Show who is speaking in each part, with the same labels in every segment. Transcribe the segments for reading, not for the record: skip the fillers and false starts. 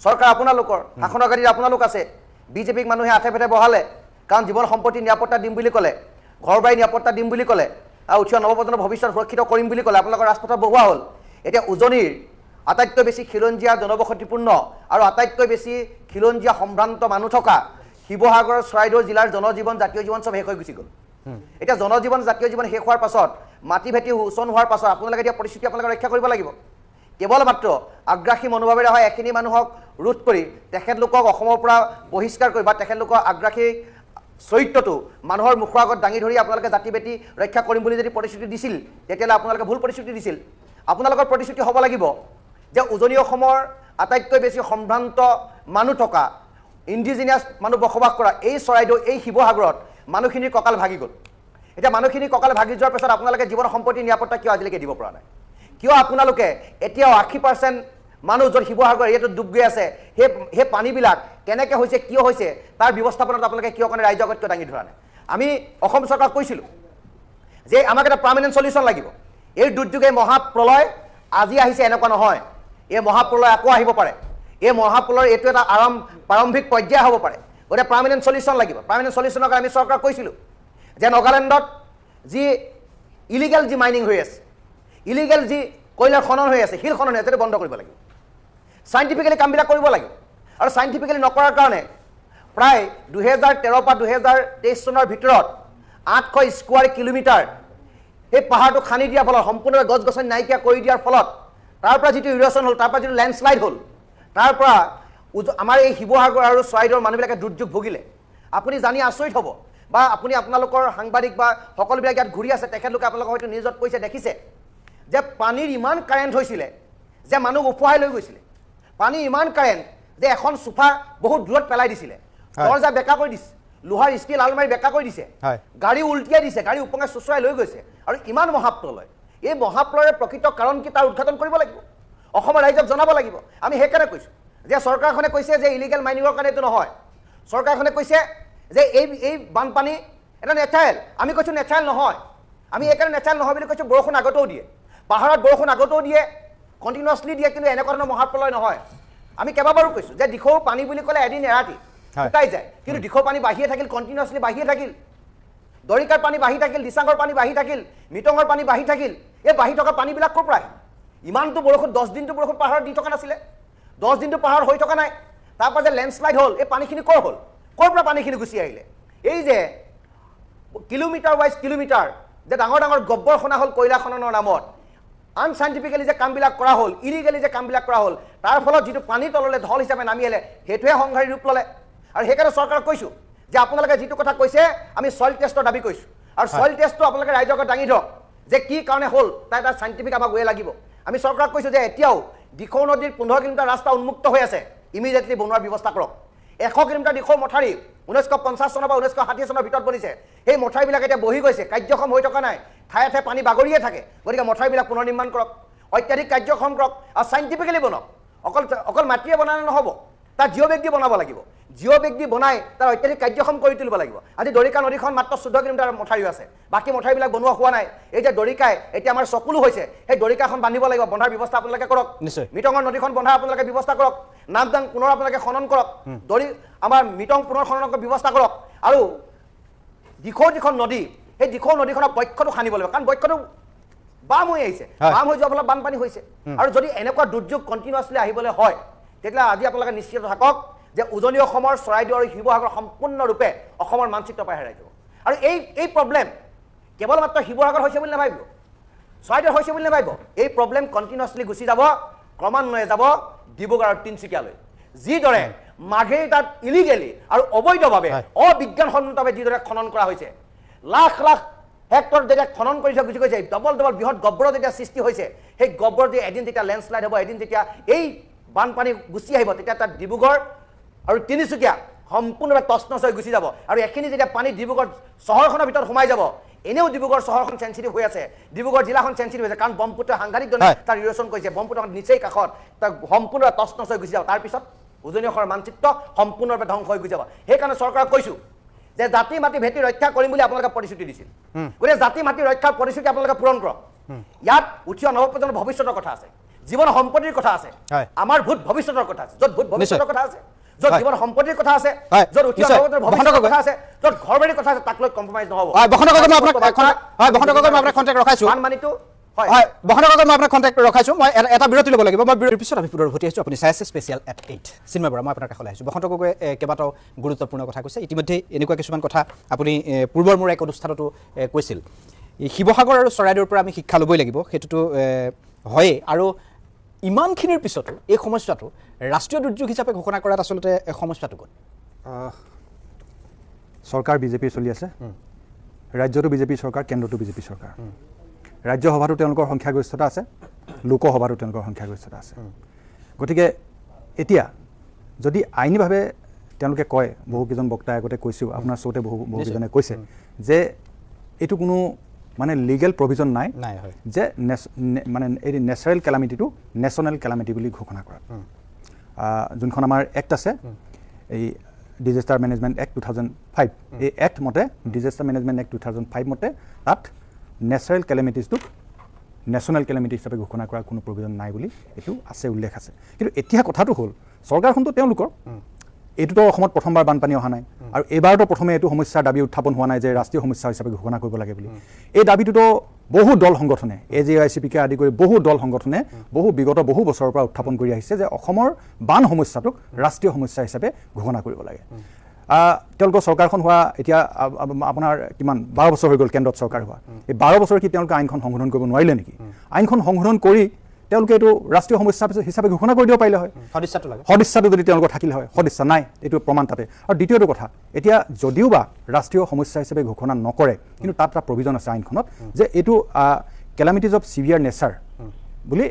Speaker 1: চৰকাৰ আপোনালোকৰ শাসনৰ গাড়ীত আপোনালোক আছে বিজেপিক মানুহে আঠে ফেটে বহালে কাৰণ জীৱন সম্পত্তি নিৰাপত্তা দিম বুলি ক'লে ঘৰ বাৰী নিৰাপত্তা দিম বুলি ক'লে আৰু উঠি নৱপ্ৰজন্মৰ ভৱিষ্যত সুৰক্ষিত কৰিম বুলি ক'লে আপোনালোকৰ ৰাজপথত বহোৱা হ'ল এতিয়া উজনিৰ আটাইতকৈ বেছি খিলঞ্জীয়া জনবসতিপূৰ্ণ আৰু আটাইতকৈ বেছি খিলঞ্জীয়া সম্ভ্ৰান্ত মানুহ থকা শিৱসাগৰ চৰাইদেউ জিলাৰ জনজীৱন জাতীয় জীৱন চব শেষ হৈ গুচি গ'ল এতিয়া জনজীৱন জাতীয় জীৱন শেষ হোৱাৰ পাছত মাটি ভেটি উচন হোৱাৰ পাছত আপোনালোকে এতিয়া পৰিস্থিতি আপোনালোকে ৰক্ষা কৰিব লাগিব কেৱল মাত্ৰ আগ্ৰাসী মনোভাৱেৰে হয় এখিনি মানুহক ৰোধ কৰি তেখেতলোকক অসমৰ পৰা বহিষ্কাৰ কৰি বা তেখেতলোকৰ আগ্ৰাসী চৰিত্ৰটো মানুহৰ মুখৰ আগত দাঙি ধৰি আপোনালোকে জাতি বেটি ৰক্ষা কৰিম বুলি যদি প্ৰতিশ্ৰুতি দিছিল তেতিয়াহ'লে আপোনালোকে ভুল প্ৰতিশ্ৰুতি দিছিল আপোনালোকৰ প্ৰতিশ্ৰুতি হ'ব লাগিব যে উজনি অসমৰ আটাইতকৈ বেছি সম্ভ্ৰান্ত মানুহ থকা ইণ্ডিজিনিয়াছ মানুহ বসবাস কৰা এই চৰাইদেউ এই শিৱসাগৰত মানুহখিনিৰ কঁকাল ভাগি গ'ল এতিয়া মানুহখিনিৰ কঁকাল ভাগি যোৱাৰ পিছত আপোনালোকে জীৱন সম্পত্তি নিৰাপত্তা কিয় আজিলৈকে দিব পৰা নাই কিয় আপোনালোকে এতিয়াও 80% মানুহ য'ত শিৱসাগৰ ইয়াতো ডুব গৈ আছে সেই পানীবিলাক কেনেকৈ হৈছে কিয় হৈছে তাৰ ব্যৱস্থাপনাত আপোনালোকে কিয় কাৰণে ৰাইজৰ আগত কিয় দাঙি ধৰা নাই আমি অসম চৰকাৰক কৈছিলোঁ যে আমাক এটা পাৰ্মানেণ্ট চলিউশ্যন লাগিব এই দুৰ্যোগে মহাপ্ৰলয় আজি আহিছে এনেকুৱা নহয় এই মহাপ্ৰলয় আকৌ আহিব পাৰে এই মহাপ্ৰলয়ৰ এইটো এটা প্ৰাৰম্ভিক পৰ্যায় হ'ব পাৰে গতিকে পাৰ্মানেণ্ট চলিউশ্যন লাগিব পাৰ্মানেণ্ট চলিউশ্যনৰ কাৰণে আমি চৰকাৰক কৈছিলোঁ যে নাগালেণ্ডত যি ইলিগেল যি মাইনিং হৈ আছে ইলিগেল যি কয়লাৰ খনন হৈ আছে শিল খনন হৈ আছে সেইটো বন্ধ কৰিব লাগিব চাইণ্টিফিকেলি কামবিলাক কৰিব লাগিব আৰু চাইণ্টিফিকেলি নকৰাৰ কাৰণে প্ৰায় 2013 পৰা 2023 চনৰ ভিতৰত 800 স্কোৱাৰ কিলোমিটাৰ সেই পাহাৰটো খান্দি দিয়াৰ ফলত সম্পূৰ্ণভাৱে গছ গছনি নাইকিয়া কৰি দিয়াৰ ফলত তাৰ পৰা যিটো ইৰ'শ্যন হ'ল তাৰ পৰা যিটো লেণ্ডশ্লাইড হ'ল তাৰ পৰা আমাৰ এই শিৱসাগৰ আৰু চৰাইদেউৰ মানুহবিলাকে দুৰ্যোগ ভুগিলে আপুনি জানি আচৰিত হ'ব বা আপুনি আপোনালোকৰ সাংবাদিক বা সকলোবিলাক ইয়াত ঘূৰি আছে তেখেতলোকে আপোনালোকক হয়তো নিউজত কৈছে দেখিছে যে পানীৰ ইমান কাৰেণ্ট হৈছিলে যে মানুহ উফুৱাই লৈ গৈছিলে পানী ইমান কাৰেণ্ট যে এখন সোফা বহুত দূৰত পেলাই দিছিলে দৰজা বেকা কৰি দিছে লোহাৰ ষ্টিল আলমাৰি বেকা কৰি দিছে গাড়ী উল্টিয়াই দিছে গাড়ী উপঙাই চুচুৱাই লৈ গৈছে আৰু ইমান মহাপ্ৰলয় এই মহাপ্ৰলয়ৰ প্ৰকৃত কাৰণ কি তাৰ উদ্ঘাটন কৰিব লাগিব অসমৰ ৰাইজক জনাব লাগিব আমি সেইকাৰণে কৈছোঁ যে চৰকাৰখনে কৈছে যে ইলিগেল মাইনিঙৰ কাৰণে এইটো নহয় চৰকাৰখনে কৈছে যে এই বানপানী এটা নেচাৰেল আমি কৈছোঁ নেচাৰেল নহয় আমি এইকাৰণে নেচাৰেল নহয় বুলি কৈছোঁ বৰষুণ আগতেও দিয়ে পাহাৰত বৰষুণ আগতেও দিয়ে কণ্টিনিউৱাছলি দিয়ে কিন্তু এনেকুৱা ধৰণৰ মহাপ্ৰলয় নহয় আমি কেইবাবাৰো কৈছোঁ যে দিখৌ পানী বুলি ক'লে এদিন এৰাতি শুকাই যায় কিন্তু দিখৌ পানী বাঢ়িয়ে থাকিল কণ্টিনিউৱাছলি বাঢ়িয়ে থাকিল দৰিকাৰ পানী বাঢ়ি থাকিল দিচাঙৰ পানী বাঢ়ি থাকিল মিটঙৰ পানী বাঢ়ি থাকিল এই বাঢ়ি থকা পানীবিলাক ক'ৰ পৰা আহিল ইমানটো বৰষুণ 10 দিনটো বৰষুণ পাহাৰত দি থকা নাছিলে 10 দিনটো পাহাৰত হৈ থকা নাই তাৰপৰা যে লেণ্ডশ্লাইড হ'ল এই পানীখিনি ক'ৰ হ'ল ক'ৰ পৰা পানীখিনি গুচি আহিলে এই যে কিলোমিটাৰ ৱাইজ কিলোমিটাৰ যে ডাঙৰ ডাঙৰ গব্বৰ খনা হ'ল কয়লা খননৰ নামত আনচাইণ্টিফিকেলি যে কামবিলাক কৰা হ'ল ইলিগেলি যে কামবিলাক কৰা হ'ল তাৰ ফলত যিটো পানীৰ তললৈ ঢল হিচাপে নামি আহিলে সেইটোৱে সংঘাৰী ৰূপ ল'লে আৰু সেইকাৰণে চৰকাৰক কৈছোঁ যে আপোনালোকে যিটো কথা কৈছে আমি ছইল টেষ্টৰ দাবী কৰিছোঁ আৰু ছইল টেষ্টটো আপোনালোকে ৰাইজৰ আগত দাঙি ধৰক যে কি কাৰণে হ'ল তাৰ এটা চাইণ্টিফিক আমাক ৱে লাগিব আমি চৰকাৰক কৈছোঁ যে এতিয়াও দিখৌ নদীৰ 15 কিলোমিটাৰ ৰাস্তা উন্মুক্ত হৈ আছে ইমিডিয়েটলি বনোৱাৰ ব্যৱস্থা কৰক 100 কিলোমিটাৰ দিখৌ মথাৰি 1950 চনৰ পৰা 1960 চনৰ ভিতৰত বনিছে সেই মথাৰিবিলাক এতিয়া বহি গৈছে কাৰ্যক্ষম হৈ থকা নাই ঠায়ে ঠায়ে পানী বাগৰিয়ে থাকে গতিকে মথাৰিবিলাক পুনৰ নিৰ্মাণ কৰক অত্যাধিক কাৰ্যক্ষম কৰক আৰু চাইণ্টিফিকেলি বনাওক অকল মাটিয়ে বনালে নহ'ব তাৰ জিঅ' বেগ দি বনাব লাগিব জিঅ' বেগ দি বনাই তাৰ অত্যাধিক কাৰ্যক্ষম কৰি তুলিব লাগিব আজি দৰিকা নদীখন মাত্ৰ 14 কিলোমিটাৰ মথাৰি আছে বাকী মথাৰিবিলাক বনোৱা হোৱা নাই এই যে দৰিকাই এতিয়া আমাৰ চকুলো হৈছে সেই দৰিকাখন বান্ধিব লাগিব বন্ধাৰ ব্যৱস্থা আপোনালোকে কৰক মিটঙৰ নদীখন বন্ধাৰ আপোনালোকে ব্যৱস্থা কৰক নামদাং পুনৰ আপোনালোকে খনন কৰক আমাৰ মিটং পুনৰ খননৰ ব্যৱস্থা কৰক আৰু দিখৌ যিখন নদী সেই দিখৌ নদীখনৰ বক্ষটো খান্দিব লাগিব কাৰণ বক্ষটো বাম হৈ আহিছে বাম হৈ যোৱাৰ ফলত বানপানী হৈছে আৰু যদি এনেকুৱা দুৰ্যোগ কণ্টিনিউৱাছলি আহিবলৈ হয় তেতিয়াহ'লে আজি আপোনালোকে নিশ্চিত থাকক যে উজনি অসমৰ চৰাইদেউ আৰু শিৱসাগৰ সম্পূৰ্ণৰূপে অসমৰ মানচিত্ৰ পৰা হেৰাই যাব আৰু এই প্ৰব্লেম কেৱল মাত্ৰ শিৱসাগৰ হৈছে বুলি নাভাবিব চৰাইদেউ হৈছে বুলি নাভাবিব এই প্ৰব্লেম কণ্টিনিউৱাছলি গুচি যাব ক্ৰমান্বয়ে যাব ডিব্ৰুগড় আৰু তিনিচুকীয়ালৈ যিদৰে মাঘেৰি তাত ইলিগেলি আৰু অবৈধভাৱে অবিজ্ঞানসন্মতভাৱে যিদৰে খনন কৰা হৈছে লাখ লাখ হেক্টৰ যেতিয়া খনন কৰি গুচি গৈছে ডবল বৃহৎ গব্বৰ যেতিয়া সৃষ্টি হৈছে সেই গব্বৰ যে এদিন যেতিয়া লেণ্ডশ্লাইড হ'ব এদিন যেতিয়া এই বানপানী গুচি আহিব তেতিয়া তাত ডিব্ৰুগড় আৰু তিনিচুকীয়া সম্পূৰ্ণভাৱে তছনছ হৈ গুচি যাব আৰু এখিনি যেতিয়া পানী ডিব্ৰুগড় চহৰখনৰ ভিতৰত সোমাই যাব এনেও ডিব্ৰুগড় চহৰখন চেঞ্চিটিভ হৈ আছে ডিব্ৰুগড় জিলাখন চেঞ্চিটিভ হৈছে কাৰণ ব্ৰহ্মপুত্ৰৰ সাংঘাতিক ধৰণে তাৰ ইৰ'শ্যন কৰিছে ব্ৰহ্মপুত্ৰৰ নিচেই কাষত তাক সম্পূৰ্ণ তছনছ হৈ গুচি যাব তাৰপিছত উজনি অসমৰ মানচিত্ৰ সম্পূৰ্ণৰূপে ধ্বংস হৈ গুচি যাব সেইকাৰণে চৰকাৰক কৈছোঁ যে জাতি মাটি ভেটি ৰক্ষা কৰিম বুলি আপোনালোকে প্ৰতিশ্ৰুতি দিছিল গতিকে জাতি মাটি ৰক্ষাৰ প্ৰতিশ্ৰুতি আপোনালোকে পূৰণ কৰক ইয়াত উঠি অহা নৱপ্ৰজন্মৰ ভৱিষ্যতৰ কথা আছে জীৱন সম্পত্তিৰ কথা আছে আমাৰ ভূত ভৱিষ্যতৰ কথা আছে য'ত ভূত ভৱিষ্যতৰ কথা আছে য'ত জীৱন সম্পত্তিৰ কথা আছে য'ত উঠি অহা ভৱিষ্যতৰ কথা আছে য'ত ঘৰ বাৰীৰ কথা আছে তাক লৈ কম্প্ৰমাইজ নহ'ব
Speaker 2: বসন্ত গগৈ মই আপোনাক কণ্টেক্ট ৰখাইছোঁ
Speaker 1: মানিটো
Speaker 2: হয় বসন্ত গগৈ মই আপোনাক কণ্টেক্ট ৰখাইছোঁ মই এটা বিৰতি ল'ব লাগিব মই বিৰতিৰ পিছত আমি পুনৰ উভতি আহিছোঁ আপুনি চাই আছে স্পেচিয়েল এট 8 চিন্ময় বৰা মই আপোনাৰ কাষলৈ আহিছোঁ বসন্ত গগৈ কেইবাটাও গুৰুত্বপূৰ্ণ কথা কৈছে ইতিমধ্যে এনেকুৱা কিছুমান কথা আপুনি পূৰ্বৰ মোৰ এক অনুষ্ঠানতো কৈছিল শিৱসাগৰ আৰু চৰাইদেউৰ পৰা আমি শিক্ষা ল'বই লাগিব সেইটোতো হয়ে আৰু ইমানখিনিৰ পিছতো এই সমস্যাটো ৰাষ্ট্ৰীয় দুৰ্যোগ হিচাপে ঘোষণা কৰাত আচলতে সমস্যাটো ক'ত
Speaker 3: চৰকাৰ বিজেপি চলি আছে ৰাজ্যটো বিজেপি চৰকাৰ কেন্দ্ৰটো বিজেপি চৰকাৰ ৰাজ্যসভাতো তেওঁলোকৰ সংখ্যাগৰিষ্ঠতা আছে লোকসভাতো তেওঁলোকৰ সংখ্যাগৰিষ্ঠতা আছে গতিকে এতিয়া যদি আইনীভাৱে তেওঁলোকে কয় বহুকেইজন বক্তাই আগতে কৈছোঁ আপোনাৰ শ্ৰোতে বহুকেইজনে কৈছে যে এইটো কোনো মানে লিগেল প্ৰভিজন নাই যে মানে এই নেচাৰেল কেলামিটিটো নেশ্যনেল কেলামিটি বুলি ঘোষণা কৰা যোনখন আমাৰ এক্ট আছে এই ডিজাষ্টাৰ মেনেজমেণ্ট এক্ট 2005 এই এক্ট মতে ডিজাষ্টাৰ মেনেজমেণ্ট এক্ট 2005 মতে তাত নেচাৰেল কেলামিটিছটোক নেশ্যনেল কেলামিটি হিচাপে ঘোষণা কৰাৰ কোনো প্ৰভিজন নাই বুলি এইটো আছে উল্লেখ আছে কিন্তু এতিয়া কথাটো হ'ল চৰকাৰখনটো তেওঁলোকৰ এইটোতো অসমত প্ৰথমবাৰ বানপানী অহা নাই আৰু এইবাৰতো প্ৰথমে এইটো সমস্যাৰ দাবী উত্থাপন হোৱা নাই যে ৰাষ্ট্ৰীয় সমস্যা হিচাপে ঘোষণা কৰিব লাগে বুলি এই দাবীটোতো বহু দল সংগঠনে AJICPকে আদি কৰি বহু দল সংগঠনে বিগত বহু বছৰৰ পৰা উত্থাপন কৰি আহিছে যে অসমৰ বান সমস্যাটোক ৰাষ্ট্ৰীয় সমস্যা হিচাপে ঘোষণা কৰিব লাগে তেওঁলোকৰ চৰকাৰখন হোৱা এতিয়া আপোনাৰ কিমান 12 বছৰ হৈ গ'ল কেন্দ্ৰত চৰকাৰ হোৱা এই 12 বছৰ কি তেওঁলোকে আইনখন সংশোধন কৰিব নোৱাৰিলে নেকি আইনখন সংশোধন কৰি তেওঁলোকে এইটো ৰাষ্ট্ৰীয় সমস্যা হিচাপে ঘোষণা কৰি দিব পাৰিলে হয় সদিচ্ছাটো যদি তেওঁলোকৰ থাকিলে হয় সদিচ্ছা নাই এইটো প্ৰমাণ তাতে আৰু দ্বিতীয়টো কথা এতিয়া যদিও বা ৰাষ্ট্ৰীয় সমস্যা হিচাপে ঘোষণা নকৰে কিন্তু তাত এটা প্ৰভিজন আছে আইনখনত যে এইটো কেলামিটিজ অফ চিভিয়াৰ নেচাৰ বুলি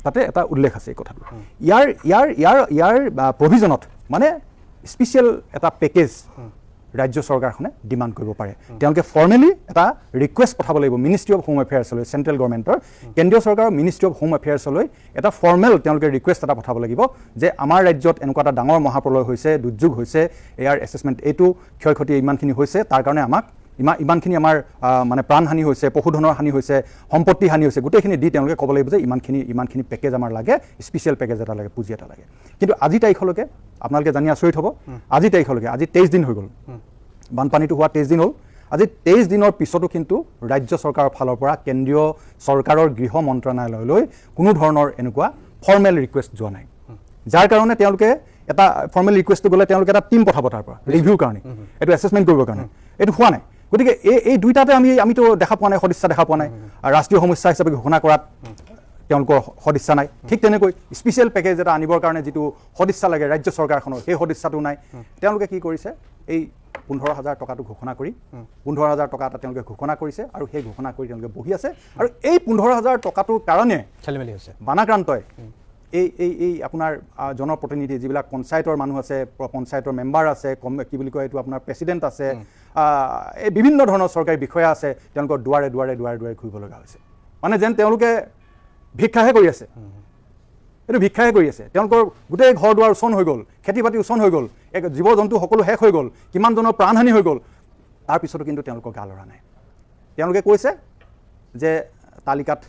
Speaker 3: তাতে এটা উল্লেখ আছে এই কথাটো ইয়াৰ প্ৰভিজনত মানে স্পেচিয়েল এটা পেকেজ ৰাজ্য চৰকাৰখনে ডিমাণ্ড কৰিব পাৰে তেওঁলোকে ফৰ্মেলি এটা ৰিকুৱেষ্ট পঠাব লাগিব মিনিষ্ট্ৰী অফ হোম এফেয়াৰ্ছলৈ চেণ্ট্ৰেল গভৰ্ণমেণ্টৰ কেন্দ্ৰীয় চৰকাৰৰ মিনিষ্ট্ৰী অফ হোম এফেয়াৰ্ছলৈ এটা ফৰ্মেল তেওঁলোকে ৰিকুৱেষ্ট এটা পঠাব লাগিব যে আমাৰ ৰাজ্যত এনেকুৱা এটা ডাঙৰ মহাপ্ৰলয় হৈছে দুৰ্যোগ হৈছে ইয়াৰ এছেছমেণ্ট এইটো ক্ষয় ক্ষতি ইমানখিনি হৈছে তাৰ কাৰণে আমাক ইমানখিনি আমাৰ মানে প্ৰাণহানি হৈছে পশুধনৰ হানি হৈছে সম্পত্তি হানি হৈছে গোটেইখিনি দি তেওঁলোকে ক'ব লাগিব যে ইমানখিনি পেকেজ আমাৰ লাগে স্পেচিয়েল পেকেজ এটা লাগে পুঁজি এটা লাগে কিন্তু আজি তাৰিখলৈকে আপোনালোকে জানি আচৰিত হ'ব আজি তাৰিখলৈকে আজি 23 দিন হৈ গ'ল বানপানীটো হোৱা 23 দিন হ'ল আজি 23 দিনৰ পিছতো কিন্তু ৰাজ্য চৰকাৰৰ ফালৰ পৰা কেন্দ্ৰীয় চৰকাৰৰ গৃহ মন্ত্ৰালয়লৈ কোনো ধৰণৰ এনেকুৱা ফৰ্মেল ৰিকুৱেষ্ট যোৱা নাই যাৰ কাৰণে তেওঁলোকে এটা ফৰ্মেল ৰিকুৱেষ্টটো গ'লে তেওঁলোকে এটা টিম পঠাব তাৰ পৰা ৰিভিউৰ কাৰণে এইটো এছেছমেণ্ট কৰিবৰ কাৰণে এইটো হোৱা নাই গতিকে এই দুইটাতে আমিতো দেখা পোৱা নাই সদিচ্ছা দেখা পোৱা নাই ৰাষ্ট্ৰীয় সমস্যা হিচাপে ঘোষণা কৰাত তেওঁলোকৰ সদিচ্ছা নাই ঠিক তেনেকৈ স্পেচিয়েল পেকেজ এটা আনিবৰ কাৰণে যিটো সদিচ্ছা লাগে ৰাজ্য চৰকাৰখনৰ সেই সদিচ্ছাটো নাই তেওঁলোকে কি কৰিছে এই 15,000 টকাটো ঘোষণা কৰি 15,000 টকা এটা তেওঁলোকে ঘোষণা কৰিছে আৰু সেই ঘোষণা কৰি তেওঁলোকে বহি আছে আৰু এই 15,000 টকাটোৰ কাৰণে
Speaker 2: খেলিমেলি হৈছে
Speaker 3: বানাক্ৰান্তই এই আপোনাৰ জনপ্ৰতিনিধি যিবিলাক পঞ্চায়তৰ মানুহ আছে পঞ্চায়তৰ মেম্বাৰ আছে কি বুলি কয় এইটো আপোনাৰ প্ৰেচিডেণ্ট আছে এই বিভিন্ন ধৰণৰ চৰকাৰী বিষয়া আছে তেওঁলোকৰ দুৱাৰে ঘূৰিব লগা হৈছে মানে যেন তেওঁলোকে ভিক্ষাহে কৰি আছে এইটো ভিক্ষাহে কৰি আছে তেওঁলোকৰ গোটেই ঘৰ দুৱাৰ উচন হৈ গ'ল খেতি বাতি উচন হৈ গ'ল জীৱ জন্তু সকলো শেষ হৈ গ'ল কিমানজনৰ প্ৰাণহানি হৈ গ'ল তাৰপিছতো কিন্তু তেওঁলোকৰ গা লৰা নাই তেওঁলোকে কৈছে যে তালিকাত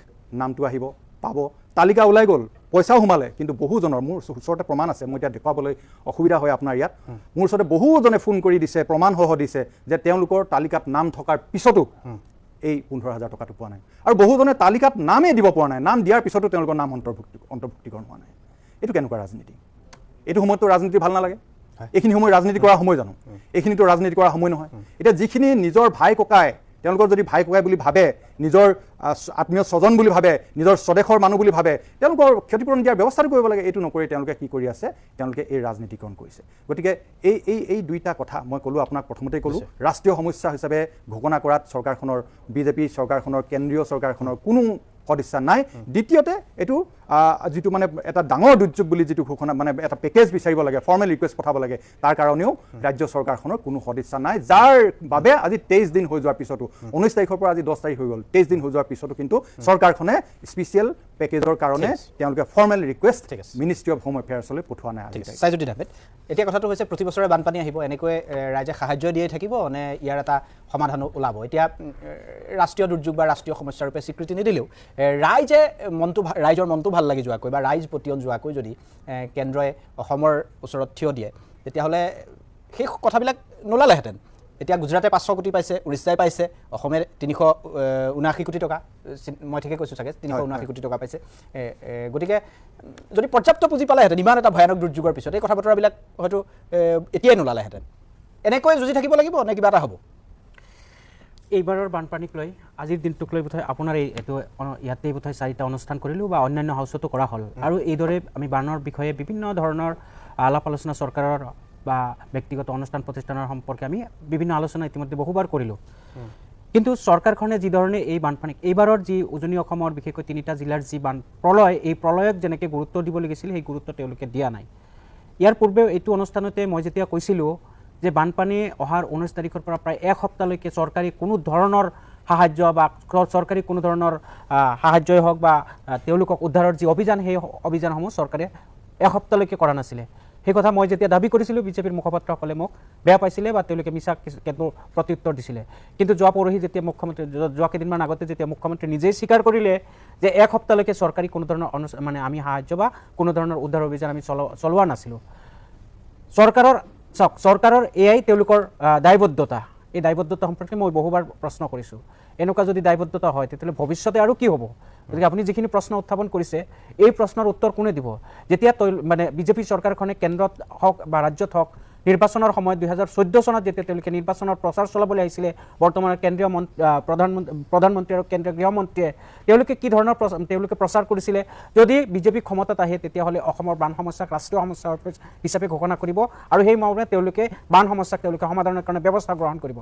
Speaker 3: নামটো আহিব পাব তালিকা ওলাই গ'ল পইচাও সোমালে কিন্তু বহুজনৰ মোৰ ওচৰতে প্ৰমাণ আছে মই এতিয়া দেখুৱাবলৈ অসুবিধা হয় আপোনাৰ ইয়াত মোৰ ওচৰতে বহুজনে ফোন কৰি দিছে প্ৰমাণসহ দিছে যে তেওঁলোকৰ তালিকাত নাম থকাৰ পিছতো এই 15,000 টকাটো পোৱা নাই আৰু বহুজনে তালিকাত নামেই দিব পৰা নাই নাম দিয়াৰ পিছতো তেওঁলোকৰ নাম অন্তৰ্ভুক্তিকৰণ হোৱা নাই এইটো কেনেকুৱা ৰাজনীতি এইটো সময়তো ৰাজনীতি ভাল নালাগে এইখিনি সময় ৰাজনীতি কৰাৰ সময় জানো এইখিনিতো ৰাজনীতি কৰাৰ সময় নহয় এতিয়া যিখিনি নিজৰ ভাই ককাই তেওঁলোকৰ যদি ভাই ককাই বুলি ভাবে নিজৰ আত্মীয় স্বজন বুলি ভাবে নিজৰ স্বদেশৰ মানুহ বুলি ভাবে তেওঁলোকৰ ক্ষতিপূৰণ দিয়াৰ ব্যৱস্থাটো কৰিব লাগে এইটো নকৰি তেওঁলোকে কি কৰি আছে তেওঁলোকে এই ৰাজনীতিকৰণ কৰিছে গতিকে এই দুইটা কথা মই ক'লো আপোনাক প্ৰথমতেই ক'লো ৰাষ্ট্ৰীয় সমস্যা হিচাপে ঘোষণা কৰাত চৰকাৰখনৰ বিজেপি চৰকাৰখনৰ কেন্দ্ৰীয় চৰকাৰখনৰ কোনো সদিচ্ছা নাই দ্বিতীয়তে এইটো যিটো মানে এটা ডাঙৰ দুৰ্যোগ বুলি যিটো ঘোষণা মানে এটা পেকেজ বিচাৰিব লাগে ফৰ্মেল ৰিকুৱেষ্ট পঠাব লাগে তাৰ কাৰণেও ৰাজ্য চৰকাৰখনৰ কোনো সদিচ্ছা নাই যাৰ বাবে আজি 23 দিন হৈ যোৱাৰ পিছতো 19 তাৰিখৰ পৰা আজি 10 তাৰিখ হৈ গ'ল 23 দিন হৈ যোৱাৰ পিছতো কিন্তু চৰকাৰখনে স্পেচিয়েল পেকেজৰ কাৰণে তেওঁলোকে formal request ministry of home এফেয়াৰ্ছলৈ পঠোৱা নাই আজি
Speaker 2: সাইজুদ্দিন আহমেদ এতিয়া কথাটো হৈছে প্ৰতি বছৰে বানপানী আহিব এনেকৈ ৰাইজে সাহায্য দিয়ে থাকিব নে ইয়াৰ এটা সমাধান ওলাব এতিয়া ৰাষ্ট্ৰীয় দুৰ্যোগ বা ৰাষ্ট্ৰীয় সমস্যা ৰূপে স্বীকৃতি নিদিলেও ৰাইজৰ মনটো ভাল লাগি যোৱাকৈ বা ৰাইজ পতিয়ন যোৱাকৈ যদি কেন্দ্ৰই অসমৰ ওচৰত থিয় দিয়ে তেতিয়াহ'লে সেই কথাবিলাক নোলালেহেঁতেন এতিয়া গুজৰাটে 500 কোটি পাইছে উৰিষ্যাই পাইছে অসমেৰ 379 কোটি টকা মই ঠিকে কৈছোঁ চাগে 379 কোটি টকা পাইছে গতিকে যদি পৰ্যাপ্ত পুঁজি পালেহেঁতেন ইমান এটা ভয়ানক দুৰ্যোগৰ পিছত এই কথা বতৰাবিলাক হয়তো এতিয়াই নোলালেহেঁতেন এনেকৈ যুঁজি থাকিব লাগিব নে কিবা এটা হ'ব
Speaker 4: এইবাৰৰ বানপানীক লৈ আজিৰ দিনটোক লৈ বোধহয় আপোনাৰ এইটো ইয়াতেই বোধহয় 4টা অনুষ্ঠান কৰিলোঁ বা অন্যান্য হাউচতো কৰা হ'ল আৰু এইদৰে আমি বানৰ বিষয়ে বিভিন্ন ধৰণৰ আলাপ আলোচনা চৰকাৰৰ বা ব্যক্তিগত অনুষ্ঠান প্ৰতিষ্ঠানৰ সম্পৰ্কে আমি বিভিন্ন আলোচনা ইতিমধ্যে বহুবাৰ কৰিলোঁ কিন্তু চৰকাৰখনে যি ধৰণে এই বানপানীক এইবাৰৰ যি উজনি অসমৰ বিশেষকৈ 3টা জিলাৰ যি প্ৰলয় এই প্ৰলয়ক যেনেকৈ গুৰুত্ব দিব লাগিছিল সেই গুৰুত্ব তেওঁলোকে দিয়া নাই ইয়াৰ পূৰ্বেও এইটো অনুষ্ঠানতে মই যেতিয়া কৈছিলোঁ যে বানপানী অহাৰ 19 তাৰিখৰ পৰা প্ৰায় এসপ্তাহলৈকে চৰকাৰী কোনো ধৰণৰ সাহায্য বা চৰকাৰী কোনো ধৰণৰ সাহায্যই হওক বা তেওঁলোকক উদ্ধাৰৰ যি অভিযান সেই অভিযানসমূহ চৰকাৰে এসপ্তাহলৈকে কৰা নাছিলে সেই কথা মই যেতিয়া দাবী কৰিছিলোঁ বিজেপিৰ মুখপাত্ৰসকলে মোক বেয়া পাইছিলে বা তেওঁলোকে মিছা প্ৰত্যুত্তৰ দিছিলে কিন্তু যোৱা পৰহি যেতিয়া মুখ্যমন্ত্ৰী যোৱা কেইদিনমান আগতে যেতিয়া মুখ্যমন্ত্ৰী নিজেই স্বীকাৰ কৰিলে যে এসপ্তাহলৈকে চৰকাৰী কোনো ধৰণৰ মানে আমি সাহায্য বা কোনো ধৰণৰ উদ্ধাৰ অভিযান আমি চলোৱা নাছিলোঁ চৰকাৰৰ এয়াই তেওঁলোকৰ দায়বদ্ধতা এই দায়বদ্ধতা সম্পৰ্কে মই বহুবাৰ প্ৰশ্ন কৰিছোঁ এনেকুৱা যদি দায়বদ্ধতা হয় তেতিয়াহ'লে ভৱিষ্যতে আৰু কি হ'ব গতিকে আপুনি যিখিনি প্ৰশ্ন উত্থাপন কৰিছে এই প্ৰশ্নৰ উত্তৰ কোনে দিব যেতিয়া মানে বিজেপি চৰকাৰখনে কেন্দ্ৰত হওক বা ৰাজ্যত হওক নিৰ্বাচনৰ সময়ত 2014 চনত যেতিয়া তেওঁলোকে নিৰ্বাচনৰ প্ৰচাৰ চলাবলৈ আহিছিলে বৰ্তমানৰ কেন্দ্ৰীয় প্ৰধানমন্ত্ৰী আৰু কেন্দ্ৰীয় গৃহমন্ত্ৰীয়ে তেওঁলোকে কি ধৰণৰ তেওঁলোকে প্ৰচাৰ কৰিছিলে যদি বিজেপি ক্ষমতাত আহে তেতিয়াহ'লে অসমৰ বান সমস্যাক ৰাষ্ট্ৰীয় সমস্যা হিচাপে ঘোষণা কৰিব আৰু সেই মৰ্মে তেওঁলোকে বান সমস্যাক তেওঁলোকে সমাধানৰ কাৰণে ব্যৱস্থা গ্ৰহণ কৰিব